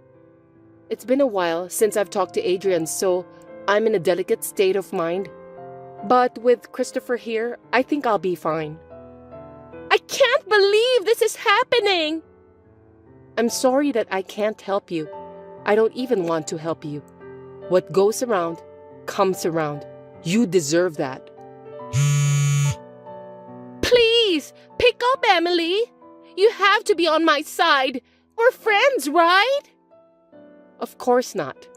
It's been a while since I've talked to Adrian, so I'm in a delicate state of mind. But with Christopher here, I think I'll be fine. I can't believe this is happening! I'm sorry that I can't help you. I don't even want to help you. What goes around, comes around. You deserve that. Please, pick up, Emily. You have to be on my side. We're friends, right? Of course not.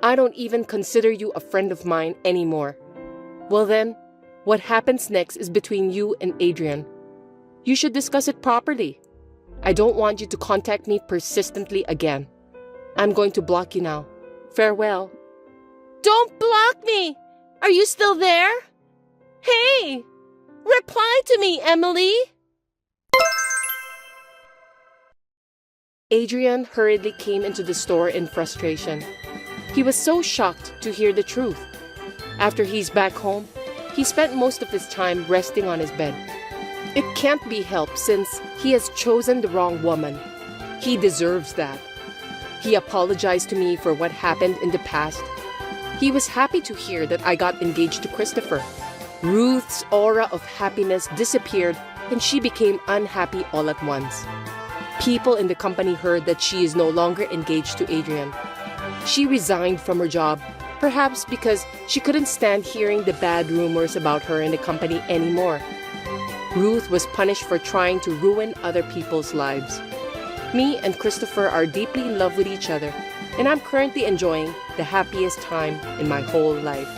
I don't even consider you a friend of mine anymore. Well then, what happens next is between you and Adrian. You should discuss it properly. I don't want you to contact me persistently again. I'm going to block you now. Farewell. Don't block me! Are you still there? Hey! Reply to me, Emily! Adrian hurriedly came into the store in frustration. He was so shocked to hear the truth. After he's back home, he spent most of his time resting on his bed. It can't be helped since he has chosen the wrong woman. He deserves that. He apologized to me for what happened in the past. He was happy to hear that I got engaged to Christopher. Ruth's aura of happiness disappeared and she became unhappy all at once. People in the company heard that she is no longer engaged to Adrian. She resigned from her job, perhaps because she couldn't stand hearing the bad rumors about her in the company anymore. Ruth was punished for trying to ruin other people's lives. Me and Christopher are deeply in love with each other, and I'm currently enjoying the happiest time in my whole life.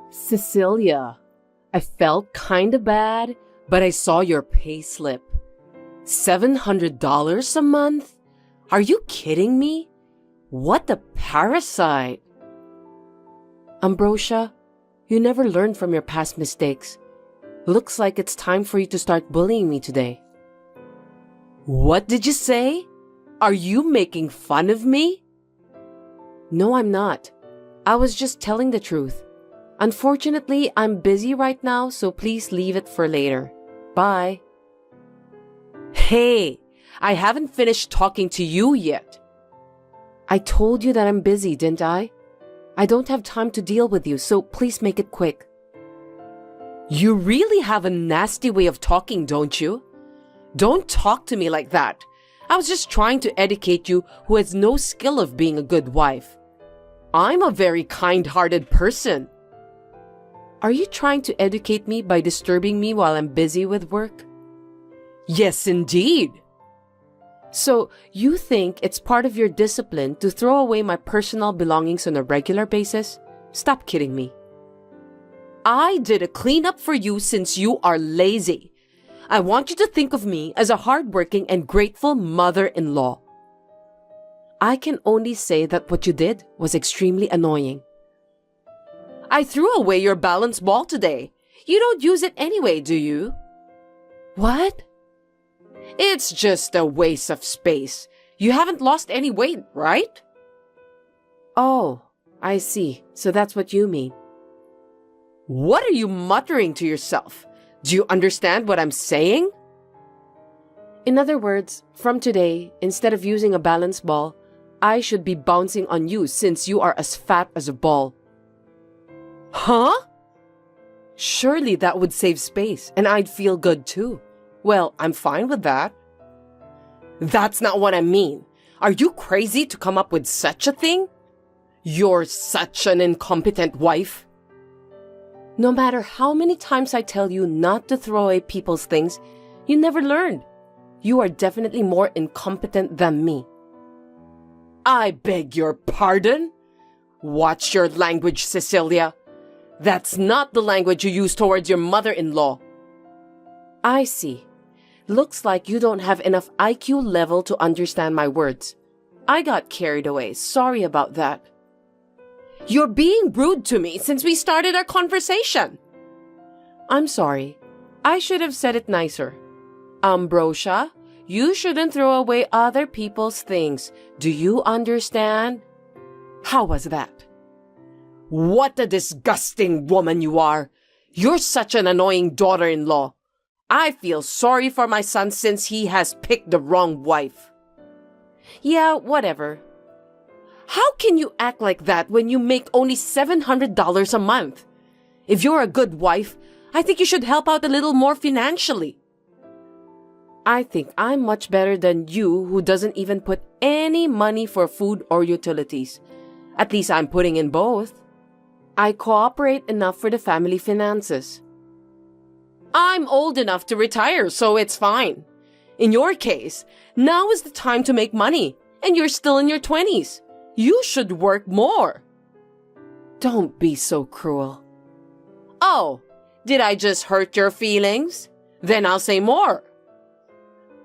Cecilia, I felt kinda bad, but I saw your payslip. $700 a month? Are you kidding me? What a parasite! Ambrosia, you never learn from your past mistakes. Looks like it's time for you to start bullying me today. What did you say? Are you making fun of me? No, I'm not. I was just telling the truth. Unfortunately, I'm busy right now, so please leave it for later. Bye. Hey, I haven't finished talking to you yet. I told you that I'm busy, didn't I? I don't have time to deal with you, so please make it quick. You really have a nasty way of talking, don't you? Don't talk to me like that. I was just trying to educate you who has no skill of being a good wife. I'm a very kind-hearted person. Are you trying to educate me by disturbing me while I'm busy with work? Yes, indeed. So, you think it's part of your discipline to throw away my personal belongings on a regular basis? Stop kidding me. I did a cleanup for you since you are lazy. I want you to think of me as a hardworking and grateful mother-in-law. I can only say that what you did was extremely annoying. I threw away your balance ball today. You don't use it anyway, do you? What? It's just a waste of space. You haven't lost any weight, right? Oh, I see. So that's what you mean. What are you muttering to yourself? Do you understand what I'm saying? In other words, from today, instead of using a balance ball, I should be bouncing on you since you are as fat as a ball. Huh? Surely that would save space and I'd feel good too. Well, I'm fine with that. That's not what I mean. Are you crazy to come up with such a thing? You're such an incompetent wife. No matter how many times I tell you not to throw away people's things, you never learn. You are definitely more incompetent than me. I beg your pardon? Watch your language, Cecilia. That's not the language you use towards your mother-in-law. I see. Looks like you don't have enough IQ level to understand my words. I got carried away. Sorry about that. You're being rude to me since we started our conversation. I'm sorry. I should have said it nicer. Ambrosia, you shouldn't throw away other people's things. Do you understand? How was that? What a disgusting woman you are. You're such an annoying daughter-in-law. I feel sorry for my son since he has picked the wrong wife. Yeah, whatever. How can you act like that when you make only $700 a month? If you're a good wife, I think you should help out a little more financially. I think I'm much better than you who doesn't even put any money for food or utilities. At least I'm putting in both. I cooperate enough for the family finances. I'm old enough to retire, so it's fine. In your case, now is the time to make money, and you're still in your 20s. You should work more. Don't be so cruel. Oh, did I just hurt your feelings? Then I'll say more.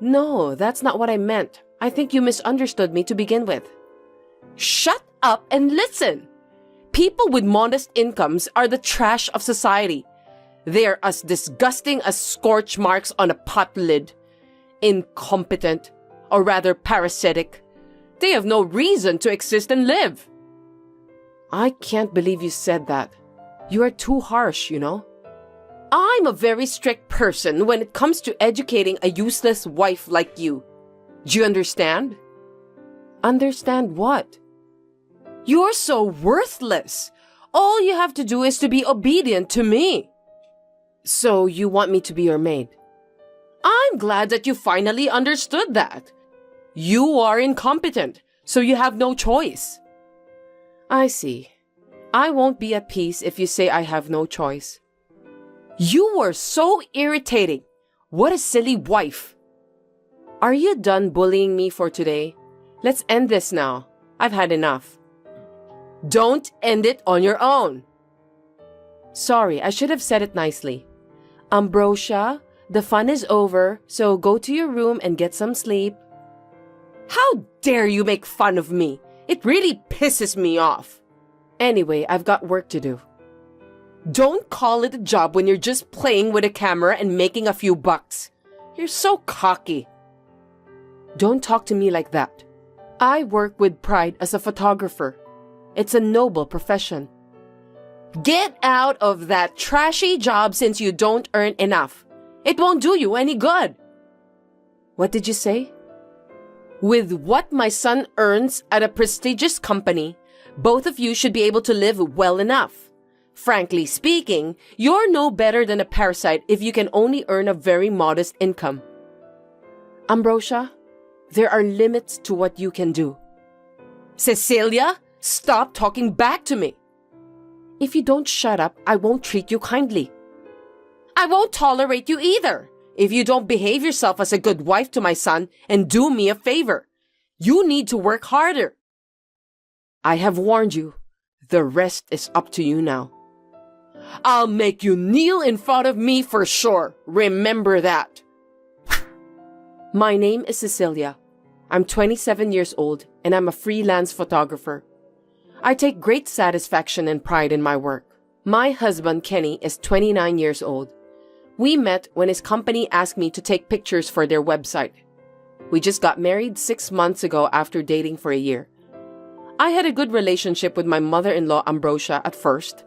No, that's not what I meant. I think you misunderstood me to begin with. Shut up and listen. People with modest incomes are the trash of society. They are as disgusting as scorch marks on a pot lid. Incompetent, or rather parasitic. They have no reason to exist and live. I can't believe you said that. You are too harsh, you know. I'm a very strict person when it comes to educating a useless wife like you. Do you understand? Understand what? You're so worthless. All you have to do is to be obedient to me. So you want me to be your maid? I'm glad that you finally understood that. You are incompetent, so you have no choice. I see. I won't be at peace if you say I have no choice. You were so irritating. What a silly wife. Are you done bullying me for today? Let's end this now. I've had enough. Don't end it on your own. Sorry, I should have said it nicely. Ambrosia, the fun is over, so go to your room and get some sleep. How dare you make fun of me? It really pisses me off. Anyway, I've got work to do. Don't call it a job when you're just playing with a camera and making a few bucks. You're so cocky. Don't talk to me like that. I work with pride as a photographer. It's a noble profession. Get out of that trashy job since you don't earn enough. It won't do you any good. What did you say? With what my son earns at a prestigious company, both of you should be able to live well enough. Frankly speaking, you're no better than a parasite if you can only earn a very modest income. Ambrosia, there are limits to what you can do. Cecilia, stop talking back to me. If you don't shut up, I won't treat you kindly. I won't tolerate you either if you don't behave yourself as a good wife to my son and do me a favor. You need to work harder. I have warned you. The rest is up to you now. I'll make you kneel in front of me for sure. Remember that. My name is Cecilia. I'm 27 years old and I'm a freelance photographer. I take great satisfaction and pride in my work. My husband, Kenny, is 29 years old. We met when his company asked me to take pictures for their website. We just got married 6 months ago after dating for a year. I had a good relationship with my mother-in-law, Ambrosia, at first.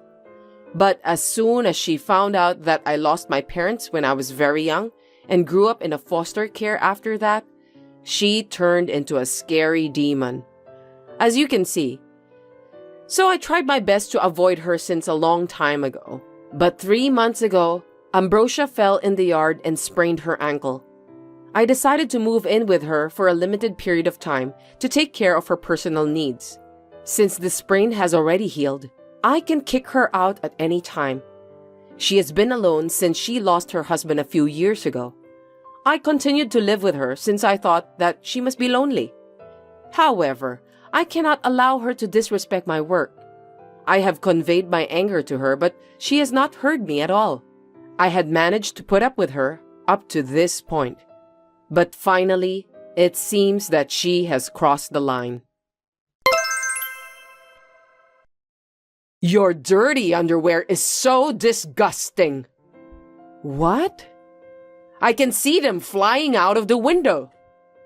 But as soon as she found out that I lost my parents when I was very young and grew up in a foster care after that, she turned into a scary demon. As you can see. So I tried my best to avoid her since a long time ago. But 3 months ago, Ambrosia fell in the yard and sprained her ankle. I decided to move in with her for a limited period of time to take care of her personal needs. Since the sprain has already healed, I can kick her out at any time. She has been alone since she lost her husband a few years ago. I continued to live with her since I thought that she must be lonely. However, I cannot allow her to disrespect my work. I have conveyed my anger to her, but she has not heard me at all. I had managed to put up with her up to this point. But finally, it seems that she has crossed the line. Your dirty underwear is so disgusting. What? I can see them flying out of the window.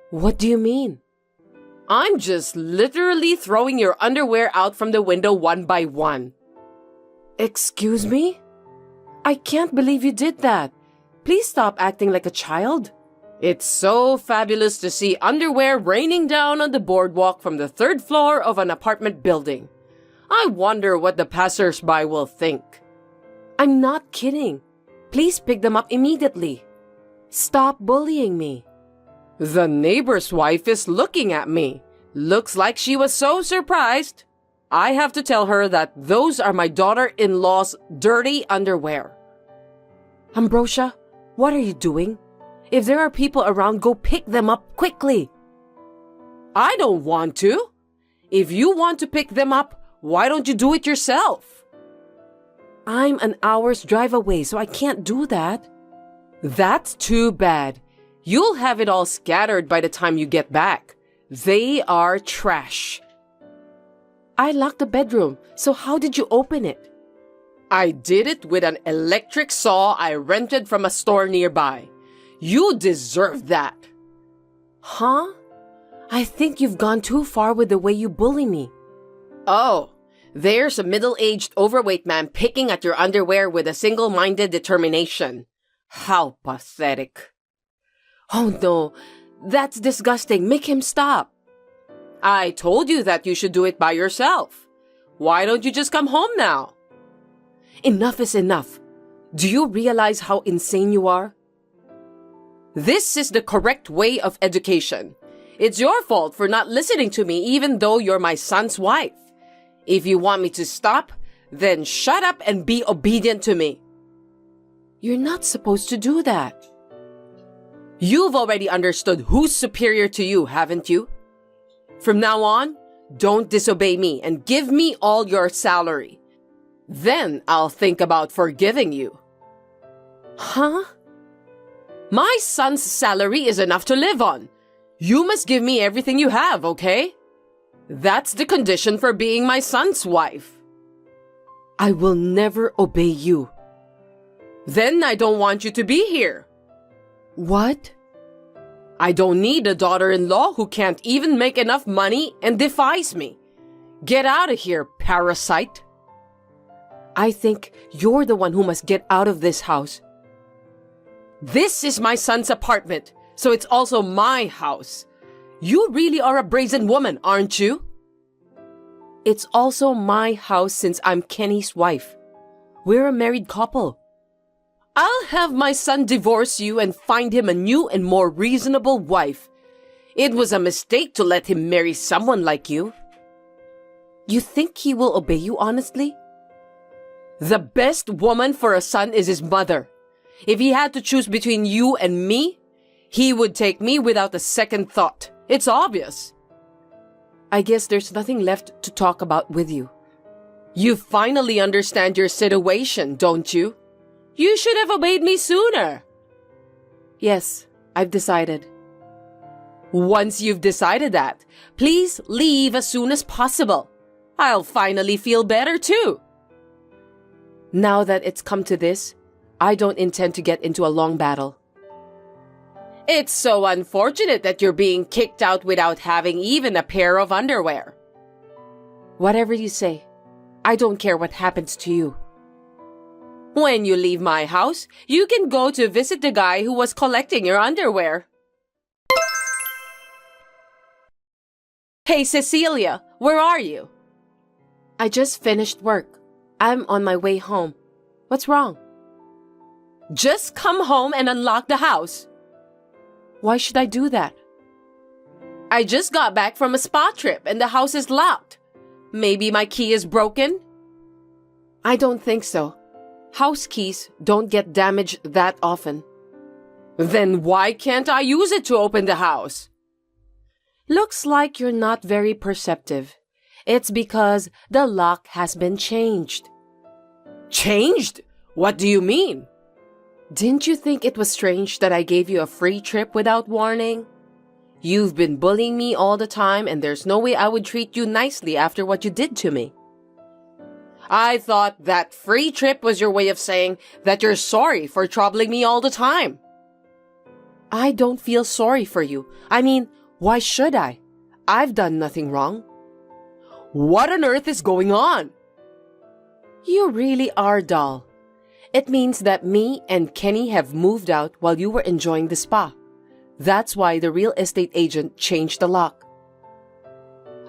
What do you mean? I'm just literally throwing your underwear out from the window one by one. Excuse me? I can't believe you did that. Please stop acting like a child. It's so fabulous to see underwear raining down on the boardwalk from the 3rd floor of an apartment building. I wonder what the passers-by will think. I'm not kidding. Please pick them up immediately. Stop bullying me. The neighbor's wife is looking at me. Looks like she was so surprised. I have to tell her that those are my daughter-in-law's dirty underwear. Ambrosia, what are you doing? If there are people around, go pick them up quickly. I don't want to. If you want to pick them up, why don't you do it yourself? I'm an hour's drive away, so I can't do that. That's too bad. You'll have it all scattered by the time you get back. They are trash. I locked the bedroom, so how did you open it? I did it with an electric saw I rented from a store nearby. You deserve that. Huh? I think you've gone too far with the way you bully me. Oh, there's a middle-aged overweight man picking at your underwear with a single-minded determination. How pathetic. Oh no, that's disgusting. Make him stop. I told you that you should do it by yourself. Why don't you just come home now? Enough is enough. Do you realize how insane you are? This is the correct way of education. It's your fault for not listening to me even though you're my son's wife. If you want me to stop, then shut up and be obedient to me. You're not supposed to do that. You've already understood who's superior to you, haven't you? From now on, don't disobey me and give me all your salary. Then I'll think about forgiving you. Huh? My son's salary is enough to live on. You must give me everything you have, okay? That's the condition for being my son's wife. I will never obey you. Then I don't want you to be here. What? I don't need a daughter-in-law who can't even make enough money and defies me. Get out of here, parasite. I think you're the one who must get out of this house. This is my son's apartment, so it's also my house. You really are a brazen woman, aren't you? It's also my house since I'm Kenny's wife. We're a married couple. I'll have my son divorce you and find him a new and more reasonable wife. It was a mistake to let him marry someone like you. You think he will obey you honestly? The best woman for a son is his mother. If he had to choose between you and me, he would take me without a second thought. It's obvious. I guess there's nothing left to talk about with you. You finally understand your situation, don't you? You should have obeyed me sooner. Yes, I've decided. Once you've decided that, please leave as soon as possible. I'll finally feel better too. Now that it's come to this, I don't intend to get into a long battle. It's so unfortunate that you're being kicked out without having even a pair of underwear. Whatever you say, I don't care what happens to you. When you leave my house, you can go to visit the guy who was collecting your underwear. Hey, Cecilia, where are you? I just finished work. I'm on my way home. What's wrong? Just come home and unlock the house. Why should I do that? I just got back from a spa trip and the house is locked. Maybe my key is broken? I don't think so. House keys don't get damaged that often. Then why can't I use it to open the house? Looks like you're not very perceptive. It's because the lock has been changed. Changed? What do you mean? Didn't you think it was strange that I gave you a free trip without warning? You've been bullying me all the time and there's no way I would treat you nicely after what you did to me. I thought that free trip was your way of saying that you're sorry for troubling me all the time. I don't feel sorry for you. I mean, why should I? I've done nothing wrong. What on earth is going on? You really are dull. It means that me and Kenny have moved out while you were enjoying the spa. That's why the real estate agent changed the lock.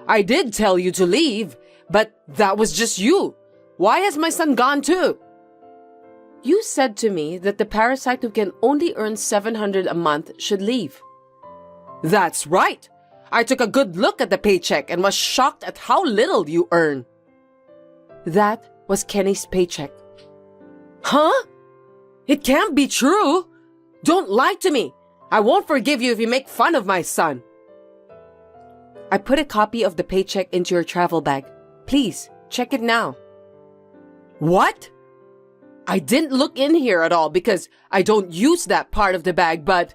I did tell you to leave, but that was just you. Why has my son gone too? You said to me that the parasite who can only earn $700 a month should leave. That's right. I took a good look at the paycheck and was shocked at how little you earn. That was Kenny's paycheck. Huh? It can't be true. Don't lie to me. I won't forgive you if you make fun of my son. I put a copy of the paycheck into your travel bag. Please, check it now. What? I didn't look in here at all because I don't use that part of the bag, but...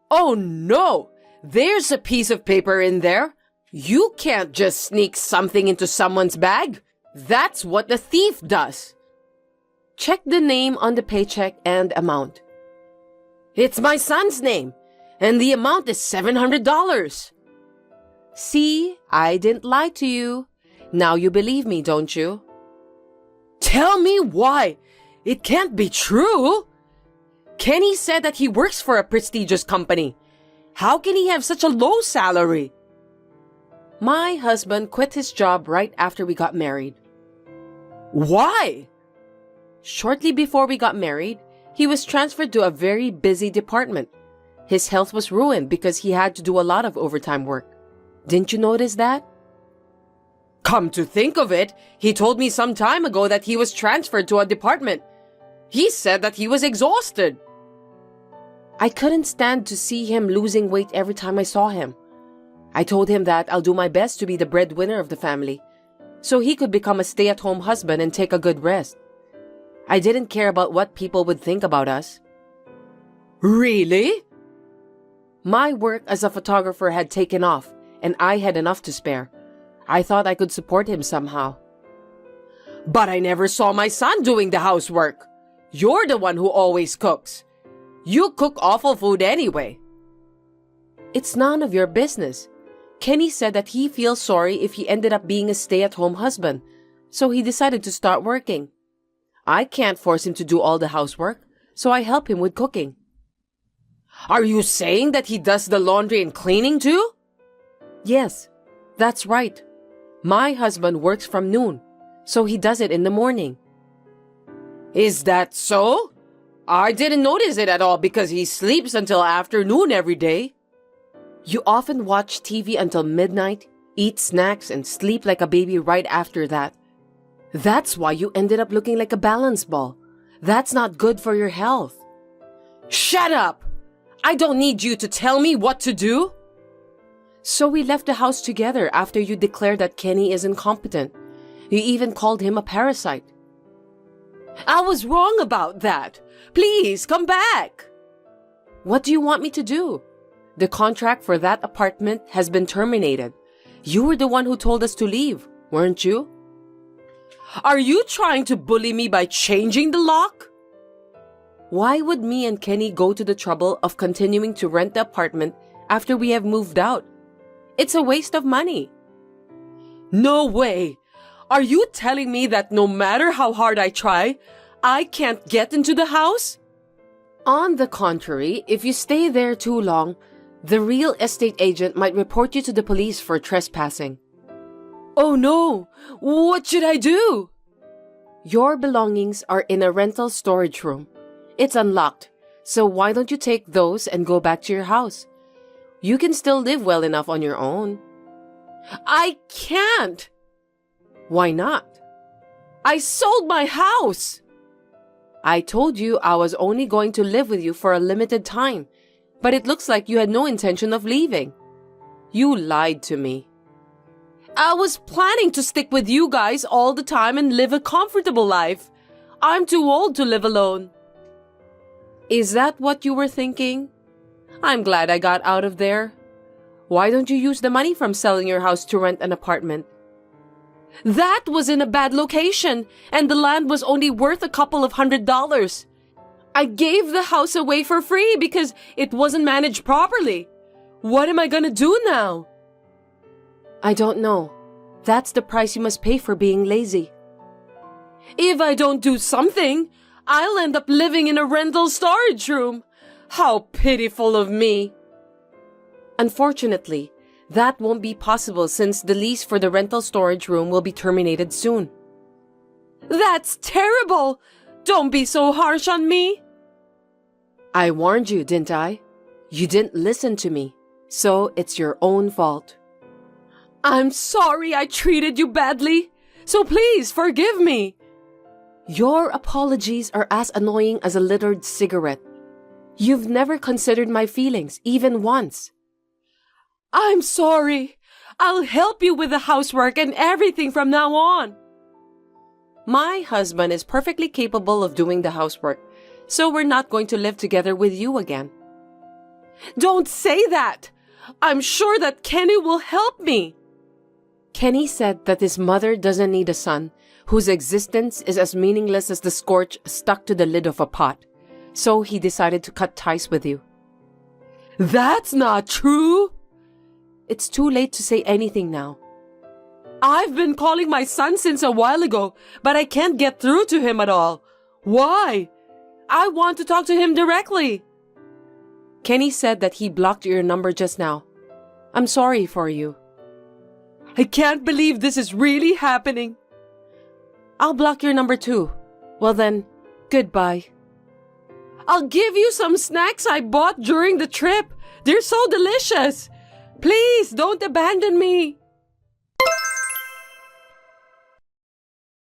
Oh no! There's a piece of paper in there. You can't just sneak something into someone's bag. That's what the thief does. Check the name on the paycheck and amount. It's my son's name, and the amount is $700. See, I didn't lie to you. Now you believe me, don't you? Tell me why. It can't be true. Kenny said that he works for a prestigious company. How can he have such a low salary? My husband quit his job right after we got married. Why? Shortly before we got married, he was transferred to a very busy department. His health was ruined because he had to do a lot of overtime work. Didn't you notice that? Come to think of it, he told me some time ago that he was transferred to a department. He said that he was exhausted. I couldn't stand to see him losing weight every time I saw him. I told him that I'll do my best to be the breadwinner of the family, so he could become a stay-at-home husband and take a good rest. I didn't care about what people would think about us. Really? My work as a photographer had taken off, and I had enough to spare. I thought I could support him somehow. But I never saw my son doing the housework. You're the one who always cooks. You cook awful food anyway. It's none of your business. Kenny said that he feels sorry if he ended up being a stay-at-home husband, so he decided to start working. I can't force him to do all the housework, so I help him with cooking. Are you saying that he does the laundry and cleaning too? Yes, that's right. My husband works from noon, so he does it in the morning. Is that so? I didn't notice it at all because he sleeps until afternoon every day. You often watch TV until midnight, eat snacks, and sleep like a baby right after that. That's why you ended up looking like a balance ball. That's not good for your health. Shut up! I don't need you to tell me what to do. So we left the house together after you declared that Kenny is incompetent. You even called him a parasite. I was wrong about that. Please, come back. What do you want me to do? The contract for that apartment has been terminated. You were the one who told us to leave, weren't you? Are you trying to bully me by changing the lock? Why would me and Kenny go to the trouble of continuing to rent the apartment after we have moved out? It's a waste of money. No way. Are you telling me that no matter how hard I try, I can't get into the house? On the contrary, if you stay there too long, the real estate agent might report you to the police for trespassing. Oh no! What should I do? Your belongings are in a rental storage room. It's unlocked, so why don't you take those and go back to your house? You can still live well enough on your own. I can't! Why not? I sold my house! I told you I was only going to live with you for a limited time, but it looks like you had no intention of leaving. You lied to me. I was planning to stick with you guys all the time and live a comfortable life. I'm too old to live alone. Is that what you were thinking? I'm glad I got out of there. Why don't you use the money from selling your house to rent an apartment? That was in a bad location, and the land was only worth a couple of $100. I gave the house away for free because it wasn't managed properly. What am I gonna do now? I don't know. That's the price you must pay for being lazy. If I don't do something, I'll end up living in a rental storage room. How pitiful of me. Unfortunately, that won't be possible since the lease for the rental storage room will be terminated soon. That's terrible! Don't be so harsh on me. I warned you, didn't I? You didn't listen to me. So it's your own fault. I'm sorry I treated you badly, so please forgive me. Your apologies are as annoying as a littered cigarette. You've never considered my feelings, even once. I'm sorry. I'll help you with the housework and everything from now on. My husband is perfectly capable of doing the housework, so we're not going to live together with you again. Don't say that. I'm sure that Kenny will help me. Kenny said that his mother doesn't need a son whose existence is as meaningless as the scorch stuck to the lid of a pot, so he decided to cut ties with you. That's not true. It's too late to say anything now. I've been calling my son since a while ago, but I can't get through to him at all. Why? I want to talk to him directly. Kenny said that he blocked your number just now. I'm sorry for you. I can't believe this is really happening. I'll block your number too. Well then, goodbye. I'll give you some snacks I bought during the trip. They're so delicious. Please don't abandon me.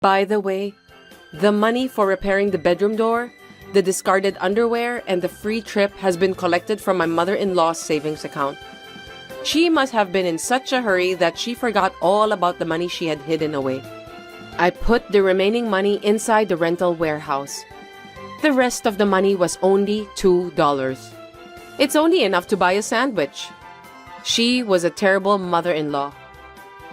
By the way, the money for repairing the bedroom door, the discarded underwear, and the free trip has been collected from my mother-in-law's savings account. She must have been in such a hurry that she forgot all about the money she had hidden away. I put the remaining money inside the rental warehouse. The rest of the money was only $2. It's only enough to buy a sandwich. She was a terrible mother-in-law.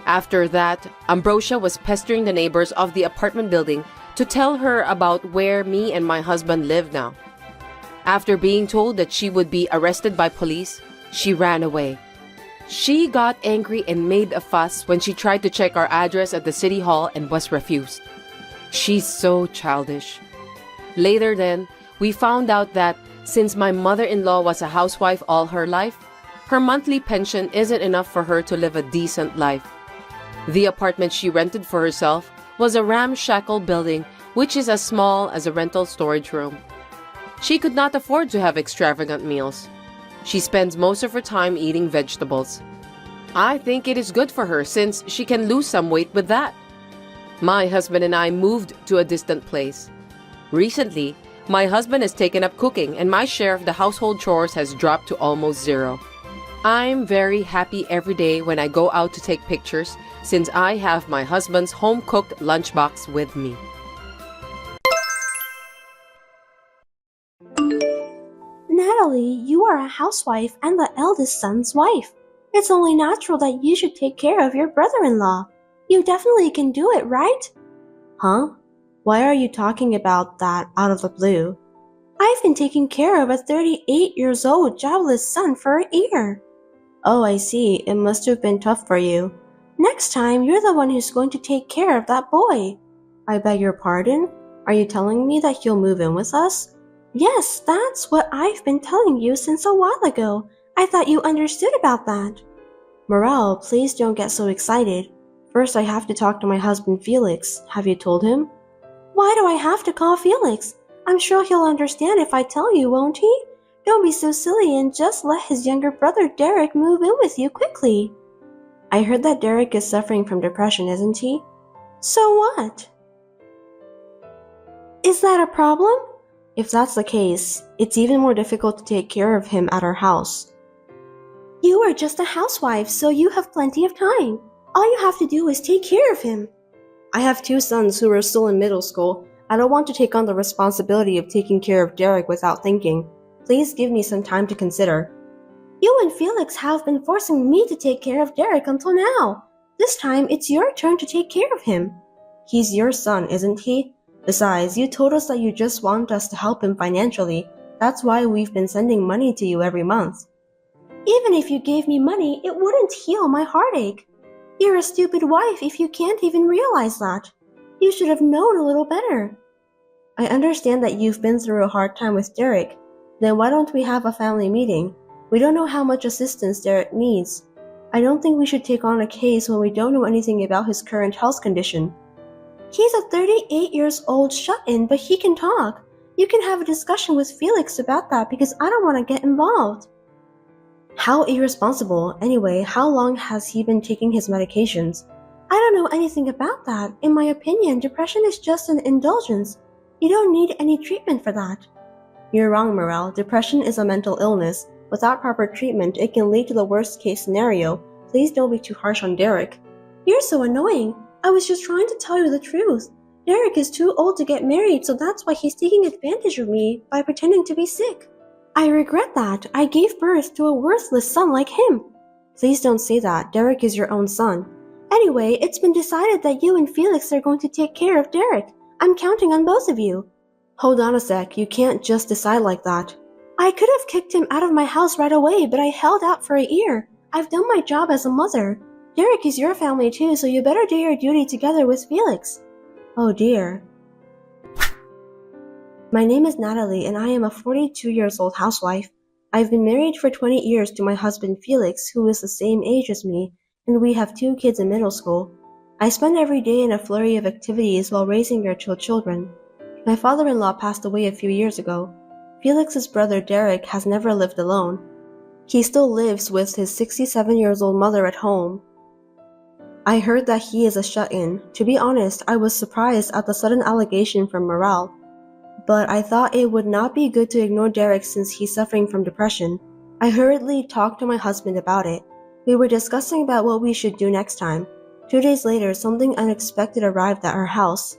After that, Ambrosia was pestering the neighbors of the apartment building to tell her about where me and my husband live now. After being told that she would be arrested by police, she ran away. She got angry and made a fuss when she tried to check our address at the city hall and was refused. She's so childish. Later then, we found out that since my mother-in-law was a housewife all her life, her monthly pension isn't enough for her to live a decent life. The apartment she rented for herself was a ramshackle building which is as small as a rental storage room. She could not afford to have extravagant meals. She spends most of her time eating vegetables. I think it is good for her since she can lose some weight with that. My husband and I moved to a distant place. Recently, my husband has taken up cooking and my share of the household chores has dropped to almost zero. I'm very happy every day when I go out to take pictures since I have my husband's home-cooked lunchbox with me. Natalie, you are a housewife and the eldest son's wife. It's only natural that you should take care of your brother-in-law. You definitely can do it, right? Huh? Why are you talking about that out of the blue? I've been taking care of a 38-years-old jobless son for a year. Oh, I see. It must have been tough for you. Next time, you're the one who's going to take care of that boy. I beg your pardon? Are you telling me that you'll move in with us? Yes, that's what I've been telling you since a while ago. I thought you understood about that. Morel, please don't get so excited. First, I have to talk to my husband Felix. Have you told him? Why do I have to call Felix? I'm sure he'll understand if I tell you, won't he? Don't be so silly and just let his younger brother Derek move in with you quickly. I heard that Derek is suffering from depression, isn't he? So what? Is that a problem? If that's the case, it's even more difficult to take care of him at our house. You are just a housewife, so you have plenty of time. All you have to do is take care of him. I have 2 sons who are still in middle school. I don't want to take on the responsibility of taking care of Derek without thinking. Please give me some time to consider. You and Felix have been forcing me to take care of Derek until now. This time, it's your turn to take care of him. He's your son, isn't he? Besides, you told us that you just want us to help him financially. That's why we've been sending money to you every month. Even if you gave me money, it wouldn't heal my heartache. You're a stupid wife if you can't even realize that. You should have known a little better. I understand that you've been through a hard time with Derek. Then why don't we have a family meeting? We don't know how much assistance Derek needs. I don't think we should take on a case when we don't know anything about his current health condition. He's a 38-years-old shut-in, but he can talk. You can have a discussion with Felix about that because I don't want to get involved. How irresponsible. Anyway, how long has he been taking his medications? I don't know anything about that. In my opinion, depression is just an indulgence. You don't need any treatment for that. You're wrong, Morel. Depression is a mental illness. Without proper treatment, it can lead to the worst case scenario. Please don't be too harsh on Derek. You're so annoying. I was just trying to tell you the truth. Derek is too old to get married, so that's why he's taking advantage of me by pretending to be sick. I regret that. I gave birth to a worthless son like him. Please don't say that. Derek is your own son. Anyway, it's been decided that you and Felix are going to take care of Derek. I'm counting on both of you. Hold on a sec. You can't just decide like that. I could have kicked him out of my house right away, but I held out for a year. I've done my job as a mother. Derek is your family too, so you better do your duty together with Felix. Oh dear. My name is Natalie and I am a 42-year-old housewife. I've been married for 20 years to my husband Felix, who is the same age as me, and we have 2 kids in middle school. I spend every day in a flurry of activities while raising their 2 children. My father-in-law passed away a few years ago. Felix's brother Derek has never lived alone. He still lives with his 67-year-old mother at home. I heard that he is a shut-in. To be honest, I was surprised at the sudden allegation from Morale. But I thought it would not be good to ignore Derek since he's suffering from depression. I hurriedly talked to my husband about it. We were discussing about what we should do next time. 2 days later, something unexpected arrived at our house.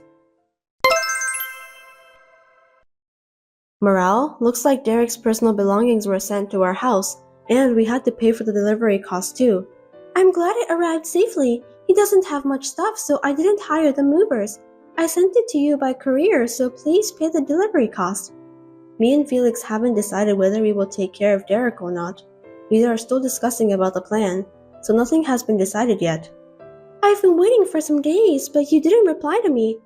Morale, looks like Derek's personal belongings were sent to our house, and we had to pay for the delivery cost too. I'm glad it arrived safely. He doesn't have much stuff, so I didn't hire the movers. I sent it to you by courier, so please pay the delivery cost. Me and Felix haven't decided whether we will take care of Derek or not. We are still discussing about the plan, so nothing has been decided yet. I've been waiting for some days, but you didn't reply to me.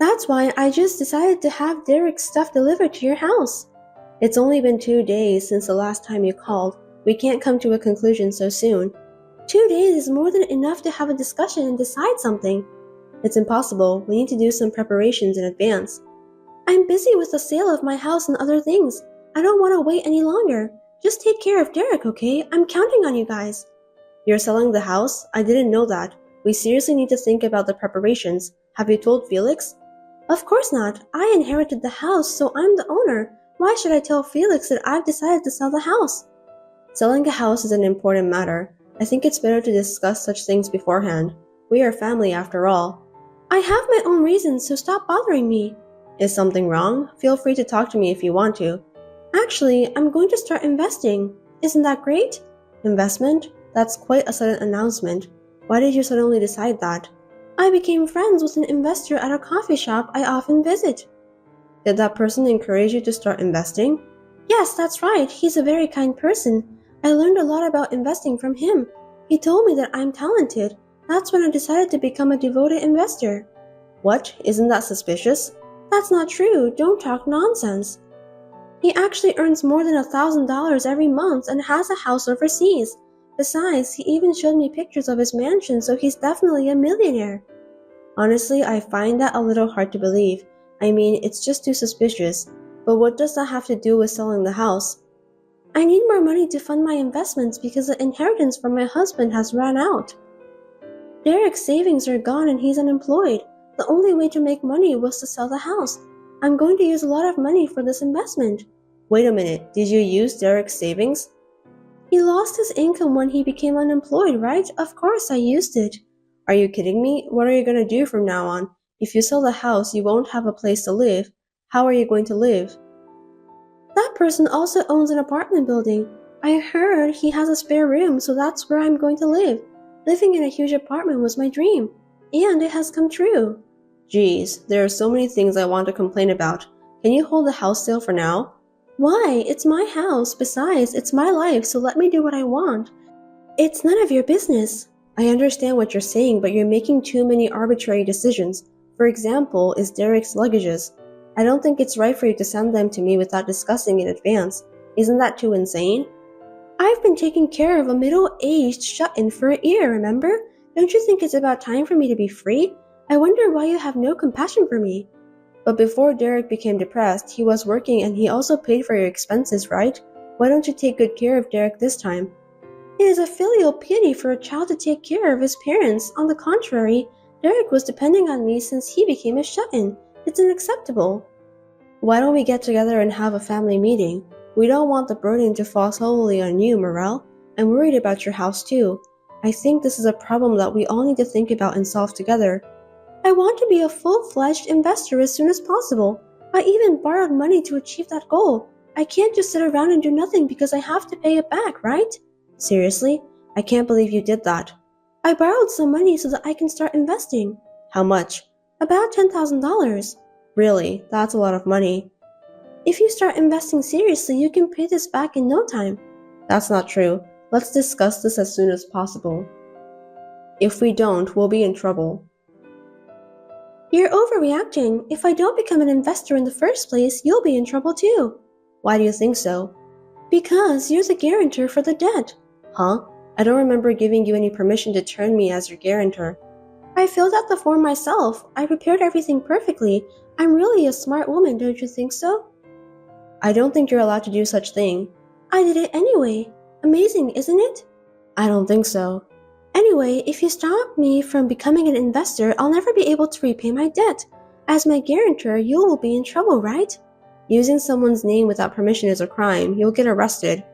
That's why I just decided to have Derek's stuff delivered to your house. It's only been 2 days since the last time you called. We can't come to a conclusion so soon. 2 days is more than enough to have a discussion and decide something. It's impossible. We need to do some preparations in advance. I'm busy with the sale of my house and other things. I don't want to wait any longer. Just take care of Derek, okay? I'm counting on you guys. You're selling the house? I didn't know that. We seriously need to think about the preparations. Have you told Felix? Of course not. I inherited the house, so I'm the owner. Why should I tell Felix that I've decided to sell the house? Selling a house is an important matter. I think it's better to discuss such things beforehand. We are family after all. I have my own reasons, so stop bothering me. Is something wrong? Feel free to talk to me if you want to. Actually, I'm going to start investing. Isn't that great? Investment? That's quite a sudden announcement. Why did you suddenly decide that? I became friends with an investor at a coffee shop I often visit. Did that person encourage you to start investing? Yes, that's right. He's a very kind person. I learned a lot about investing from him. He told me that I'm talented. That's when I decided to become a devoted investor. What? Isn't that suspicious? That's not true. Don't talk nonsense. He actually earns more than $1,000 every month and has a house overseas. Besides, he even showed me pictures of his mansion, so he's definitely a millionaire. Honestly, I find that a little hard to believe. I mean, it's just too suspicious. But what does that have to do with selling the house? I need more money to fund my investments because the inheritance from my husband has run out. Derek's savings are gone and he's unemployed. The only way to make money was to sell the house. I'm going to use a lot of money for this investment. Wait a minute, did you use Derek's savings? He lost his income when he became unemployed, right? Of course I used it. Are you kidding me? What are you going to do from now on? If you sell the house, you won't have a place to live. How are you going to live? That person also owns an apartment building. I heard he has a spare room, so that's where I'm going to live. Living in a huge apartment was my dream, and it has come true. Geez, there are so many things I want to complain about. Can you hold the house sale for now? Why? It's my house. Besides, it's my life, so let me do what I want. It's none of your business. I understand what you're saying, but you're making too many arbitrary decisions. For example, is Derek's luggages. I don't think it's right for you to send them to me without discussing in advance. Isn't that too insane? I've been taking care of a middle-aged shut-in for a year, remember? Don't you think it's about time for me to be free? I wonder why you have no compassion for me. But before Derek became depressed, he was working and he also paid for your expenses, right? Why don't you take good care of Derek this time? It is a filial piety for a child to take care of his parents. On the contrary, Derek was depending on me since he became a shut-in. It's unacceptable. Why don't we get together and have a family meeting? We don't want the burden to fall solely on you, Morel. I'm worried about your house too. I think this is a problem that we all need to think about and solve together. I want to be a full-fledged investor as soon as possible. I even borrowed money to achieve that goal. I can't just sit around and do nothing because I have to pay it back, right? Seriously? I can't believe you did that. I borrowed some money so that I can start investing. How much? About $10,000. Really? That's a lot of money. If you start investing seriously, you can pay this back in no time. That's not true. Let's discuss this as soon as possible. If we don't, we'll be in trouble. You're overreacting. If I don't become an investor in the first place, you'll be in trouble too. Why do you think so? Because you're the guarantor for the debt. Huh? I don't remember giving you any permission to turn me as your guarantor. I filled out the form myself. I prepared everything perfectly. I'm really a smart woman, don't you think so? I don't think you're allowed to do such thing. I did it anyway. Amazing, isn't it? I don't think so. Anyway, if you stop me from becoming an investor, I'll never be able to repay my debt. As my guarantor, you will be in trouble, right? Using someone's name without permission is a crime. You'll get arrested.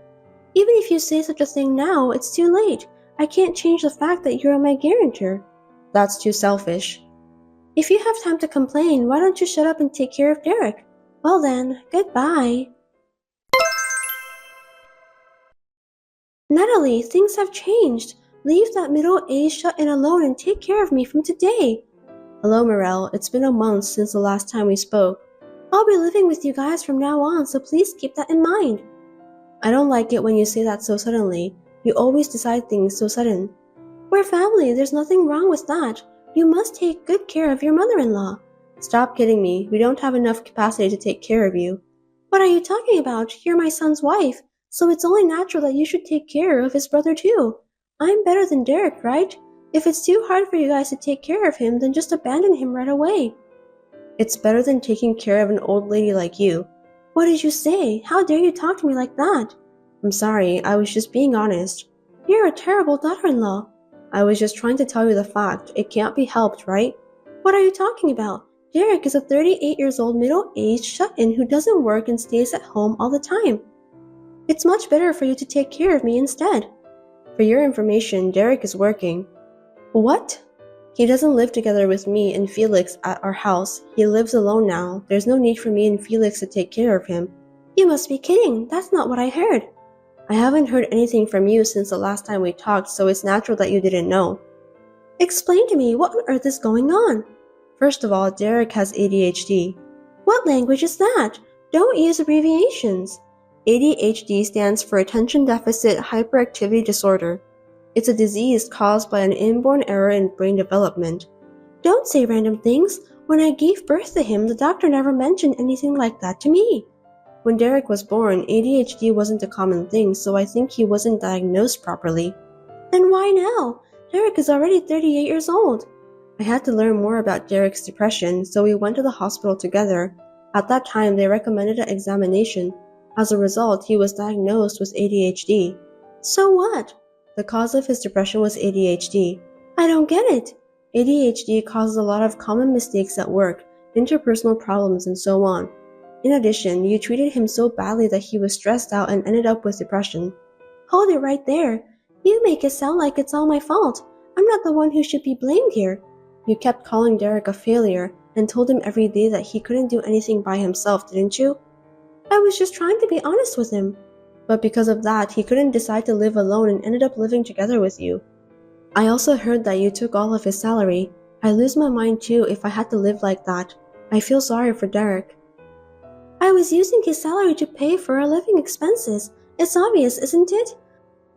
Even if you say such a thing now, it's too late. I can't change the fact that you're my guarantor. That's too selfish. If you have time to complain, why don't you shut up and take care of Derek? Well then, goodbye. Natalie, things have changed. Leave that middle-aged shut-in alone and take care of me from today. Hello, Morel. It's been a month since the last time we spoke. I'll be living with you guys from now on, so please keep that in mind. I don't like it when you say that so suddenly. You always decide things so sudden. We're family. There's nothing wrong with that. You must take good care of your mother-in-law. Stop kidding me. We don't have enough capacity to take care of you. What are you talking about? You're my son's wife, so it's only natural that you should take care of his brother too. I'm better than Derek, right? If it's too hard for you guys to take care of him, then just abandon him right away. It's better than taking care of an old lady like you. What did you say? How dare you talk to me like that? I'm sorry, I was just being honest. You're a terrible daughter-in-law. I was just trying to tell you the fact. It can't be helped, right? What are you talking about? Derek is a 38-year-old middle-aged shut-in who doesn't work and stays at home all the time. It's much better for you to take care of me instead. For your information, Derek is working. What? He doesn't live together with me and Felix at our house. He lives alone now. There's no need for me and Felix to take care of him. You must be kidding. That's not what I heard. I haven't heard anything from you since the last time we talked, so it's natural that you didn't know. Explain to me, what on earth is going on? First of all, Derek has ADHD. What language is that? Don't use abbreviations. ADHD stands for Attention Deficit Hyperactivity Disorder. It's a disease caused by an inborn error in brain development. Don't say random things. When I gave birth to him, the doctor never mentioned anything like that to me. When Derek was born, ADHD wasn't a common thing, so I think he wasn't diagnosed properly. Then why now? Derek is already 38 years old. I had to learn more about Derek's depression, so we went to the hospital together. At that time, they recommended an examination. As a result, he was diagnosed with ADHD. So what? The cause of his depression was ADHD. I don't get it. ADHD causes a lot of common mistakes at work, interpersonal problems, and so on. In addition, you treated him so badly that he was stressed out and ended up with depression. Hold it right there. You make it sound like it's all my fault. I'm not the one who should be blamed here. You kept calling Derek a failure and told him every day that he couldn't do anything by himself, didn't you? I was just trying to be honest with him. But because of that, he couldn't decide to live alone and ended up living together with you. I also heard that you took all of his salary. I lose my mind too if I had to live like that. I feel sorry for Derek. I was using his salary to pay for our living expenses. It's obvious, isn't it?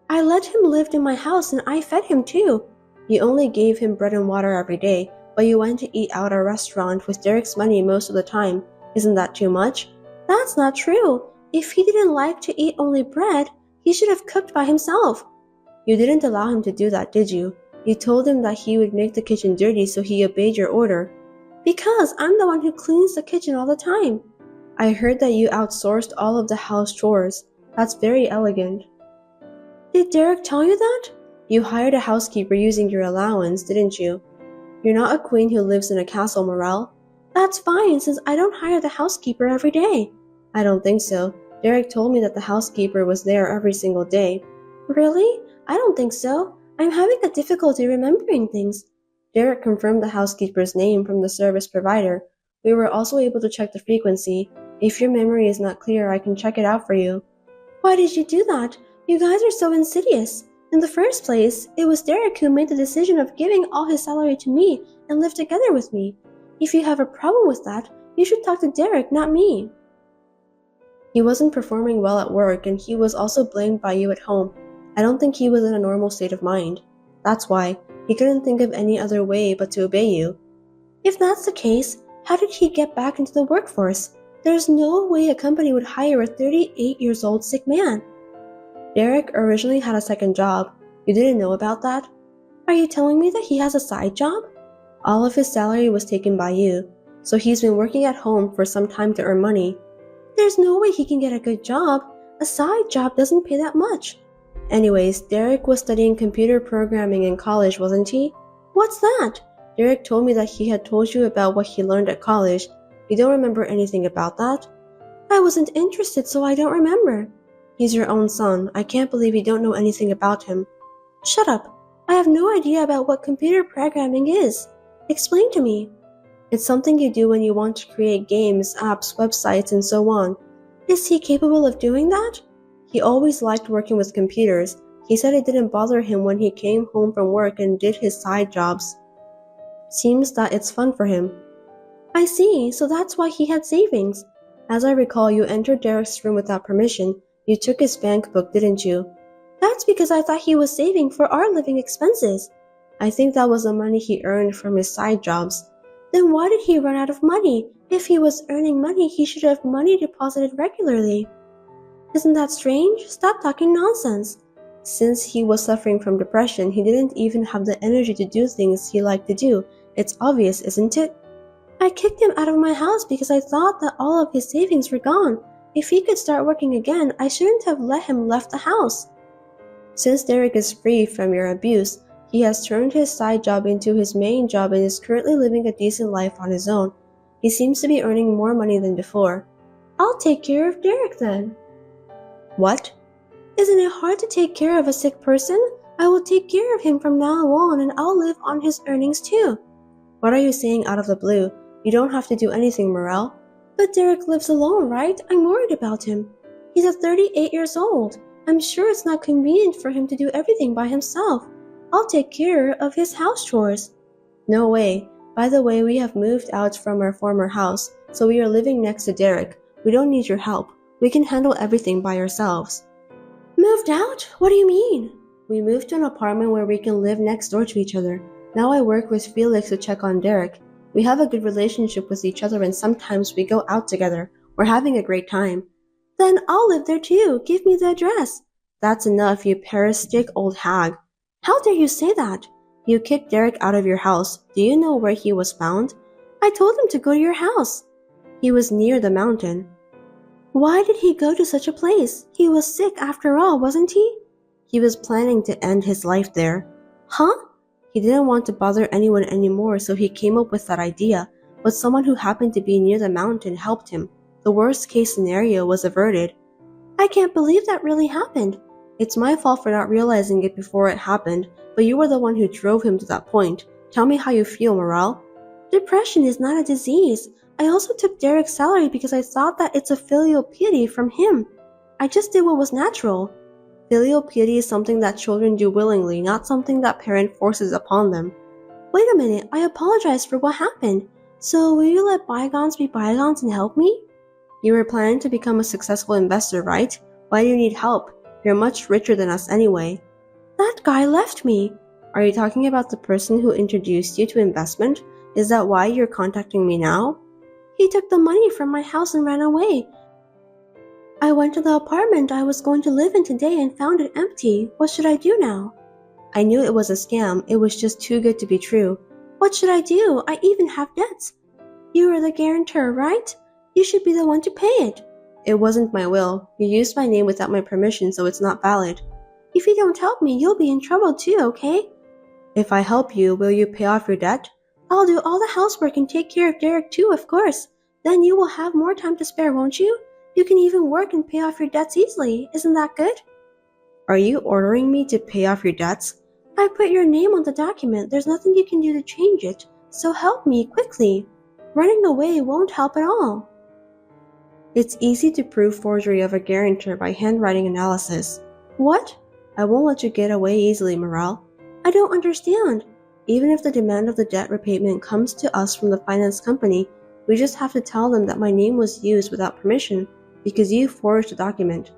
I let him live in my house and I fed him too. You only gave him bread and water every day, but you went to eat out at a restaurant with Derek's money most of the time. Isn't that too much? That's not true. If he didn't like to eat only bread, he should have cooked by himself. You didn't allow him to do that, did you? You told him that he would make the kitchen dirty, so he obeyed your order. Because I'm the one who cleans the kitchen all the time. I heard that you outsourced all of the house chores. That's very elegant. Did Derek tell you that? You hired a housekeeper using your allowance, didn't you? You're not a queen who lives in a castle, Morel. That's fine, since I don't hire the housekeeper every day. I don't think so. Derek told me that the housekeeper was there every single day. Really? I don't think so. I'm having a difficulty remembering things. Derek confirmed the housekeeper's name from the service provider. We were also able to check the frequency. If your memory is not clear, I can check it out for you. Why did you do that? You guys are so insidious. In the first place, it was Derek who made the decision of giving all his salary to me and live together with me. If you have a problem with that, you should talk to Derek, not me. He wasn't performing well at work, and he was also blamed by you at home. I don't think he was in a normal state of mind. That's why he couldn't think of any other way but to obey you. If that's the case, how did he get back into the workforce? There's no way a company would hire a 38-year-old sick man. Derek originally had a second job. You didn't know about that? Are you telling me that he has a side job? All of his salary was taken by you, so he's been working at home for some time to earn money. There's no way he can get a good job. A side job doesn't pay that much. Anyways, Derek was studying computer programming in college, wasn't he? What's that? Derek told me that he had told you about what he learned at college. You don't remember anything about that? I wasn't interested, so I don't remember. He's your own son. I can't believe you don't know anything about him. Shut up. I have no idea about what computer programming is. Explain to me. It's something you do when you want to create games, apps, websites, and so on. Is he capable of doing that? He always liked working with computers. He said it didn't bother him when he came home from work and did his side jobs. Seems that it's fun for him. I see, so that's why he had savings. As I recall, you entered Derek's room without permission. You took his bank book, didn't you? That's because I thought he was saving for our living expenses. I think that was the money he earned from his side jobs. Then why did he run out of money? If he was earning money, he should have money deposited regularly. Isn't that strange? Stop talking nonsense. Since he was suffering from depression, he didn't even have the energy to do things he liked to do. It's obvious, isn't it? I kicked him out of my house because I thought that all of his savings were gone. If he could start working again, I shouldn't have let him left the house. Since Derek is free from your abuse, he has turned his side job into his main job and is currently living a decent life on his own. He seems to be earning more money than before. I'll take care of Derek then. What? Isn't it hard to take care of a sick person? I will take care of him from now on and I'll live on his earnings too. What are you saying out of the blue? You don't have to do anything, Morel. But Derek lives alone, right? I'm worried about him. He's 38 years old. I'm sure it's not convenient for him to do everything by himself. I'll take care of his house chores. No way. By the way, we have moved out from our former house, so we are living next to Derek. We don't need your help. We can handle everything by ourselves. Moved out? What do you mean? We moved to an apartment where we can live next door to each other. Now I work with Felix to check on Derek. We have a good relationship with each other and sometimes we go out together. We're having a great time. Then I'll live there too. Give me the address. That's enough, you parasitic old hag. How dare you say that? You kicked Derek out of your house. Do you know where he was found? I told him to go to your house. He was near the mountain. Why did he go to such a place? He was sick after all, wasn't he? He was planning to end his life there. Huh? He didn't want to bother anyone anymore, so he came up with that idea, but someone who happened to be near the mountain helped him. The worst case scenario was averted. I can't believe that really happened. It's my fault for not realizing it before it happened, but you were the one who drove him to that point. Tell me how you feel, Morel. Depression is not a disease. I also took Derek's salary because I thought that it's a filial piety from him. I just did what was natural. Filial piety is something that children do willingly, not something that parent forces upon them. Wait a minute, I apologize for what happened. So will you let bygones be bygones and help me? You were planning to become a successful investor, right? Why do you need help? You're much richer than us anyway. That guy left me. Are you talking about the person who introduced you to investment? Is that why you're contacting me now? He took the money from my house and ran away. I went to the apartment I was going to live in today and found it empty. What should I do now? I knew it was a scam. It was just too good to be true. What should I do? I even have debts. You are the guarantor, right? You should be the one to pay it. It wasn't my will. You used my name without my permission, so it's not valid. If you don't help me, you'll be in trouble too, okay? If I help you, will you pay off your debt? I'll do all the housework and take care of Derek too, of course. Then you will have more time to spare, won't you? You can even work and pay off your debts easily. Isn't that good? Are you ordering me to pay off your debts? I put your name on the document. There's nothing you can do to change it. So help me, quickly. Running away won't help at all. It's easy to prove forgery of a guarantor by handwriting analysis. What? I won't let you get away easily, Morale. I don't understand. Even if the demand of the debt repayment comes to us from the finance company, we just have to tell them that my name was used without permission because you forged the document.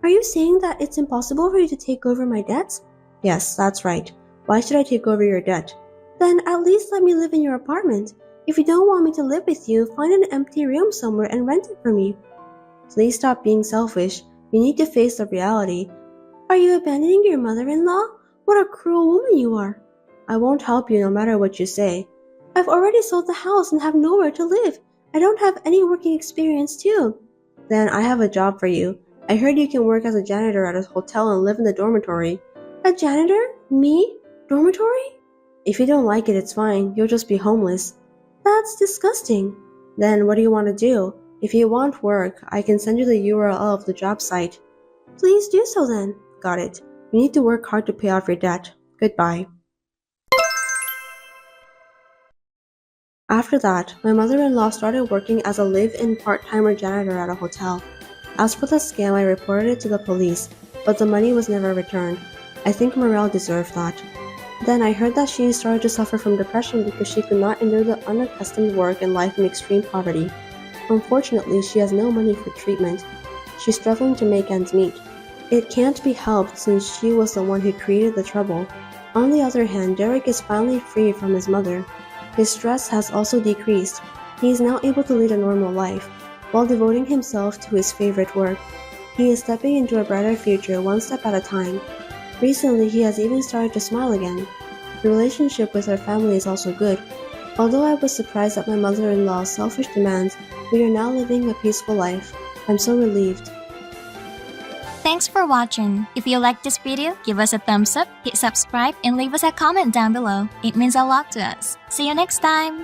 Are you saying that it's impossible for you to take over my debts? Yes, that's right. Why should I take over your debt? Then at least let me live in your apartment. If you don't want me to live with you, find an empty room somewhere and rent it for me. Please stop being selfish. You need to face the reality. Are you abandoning your mother-in-law? What a cruel woman you are. I won't help you no matter what you say. I've already sold the house and have nowhere to live. I don't have any working experience too. Then I have a job for you. I heard you can work as a janitor at a hotel and live in the dormitory. A janitor? Me? Dormitory? If you don't like it, it's fine. You'll just be homeless. That's disgusting. Then what do you want to do? If you want work, I can send you the URL of the job site. Please do so then. Got it. You need to work hard to pay off your debt. Goodbye. After that, my mother-in-law started working as a live-in part-timer janitor at a hotel. As for the scam, I reported it to the police, but the money was never returned. I think Morale deserved that. Then I heard that she started to suffer from depression because she could not endure the unaccustomed work and life in extreme poverty. Unfortunately, she has no money for treatment. She's struggling to make ends meet. It can't be helped since she was the one who created the trouble. On the other hand, Derek is finally free from his mother. His stress has also decreased. He is now able to lead a normal life, while devoting himself to his favorite work. He is stepping into a brighter future one step at a time. Recently, he has even started to smile again. The relationship with our family is also good. Although I was surprised at my mother-in-law's selfish demands, we are now living a peaceful life. I'm so relieved. Thanks for watching. If you liked this video, give us a thumbs up, hit subscribe, and leave us a comment down below. It means a lot to us. See you next time!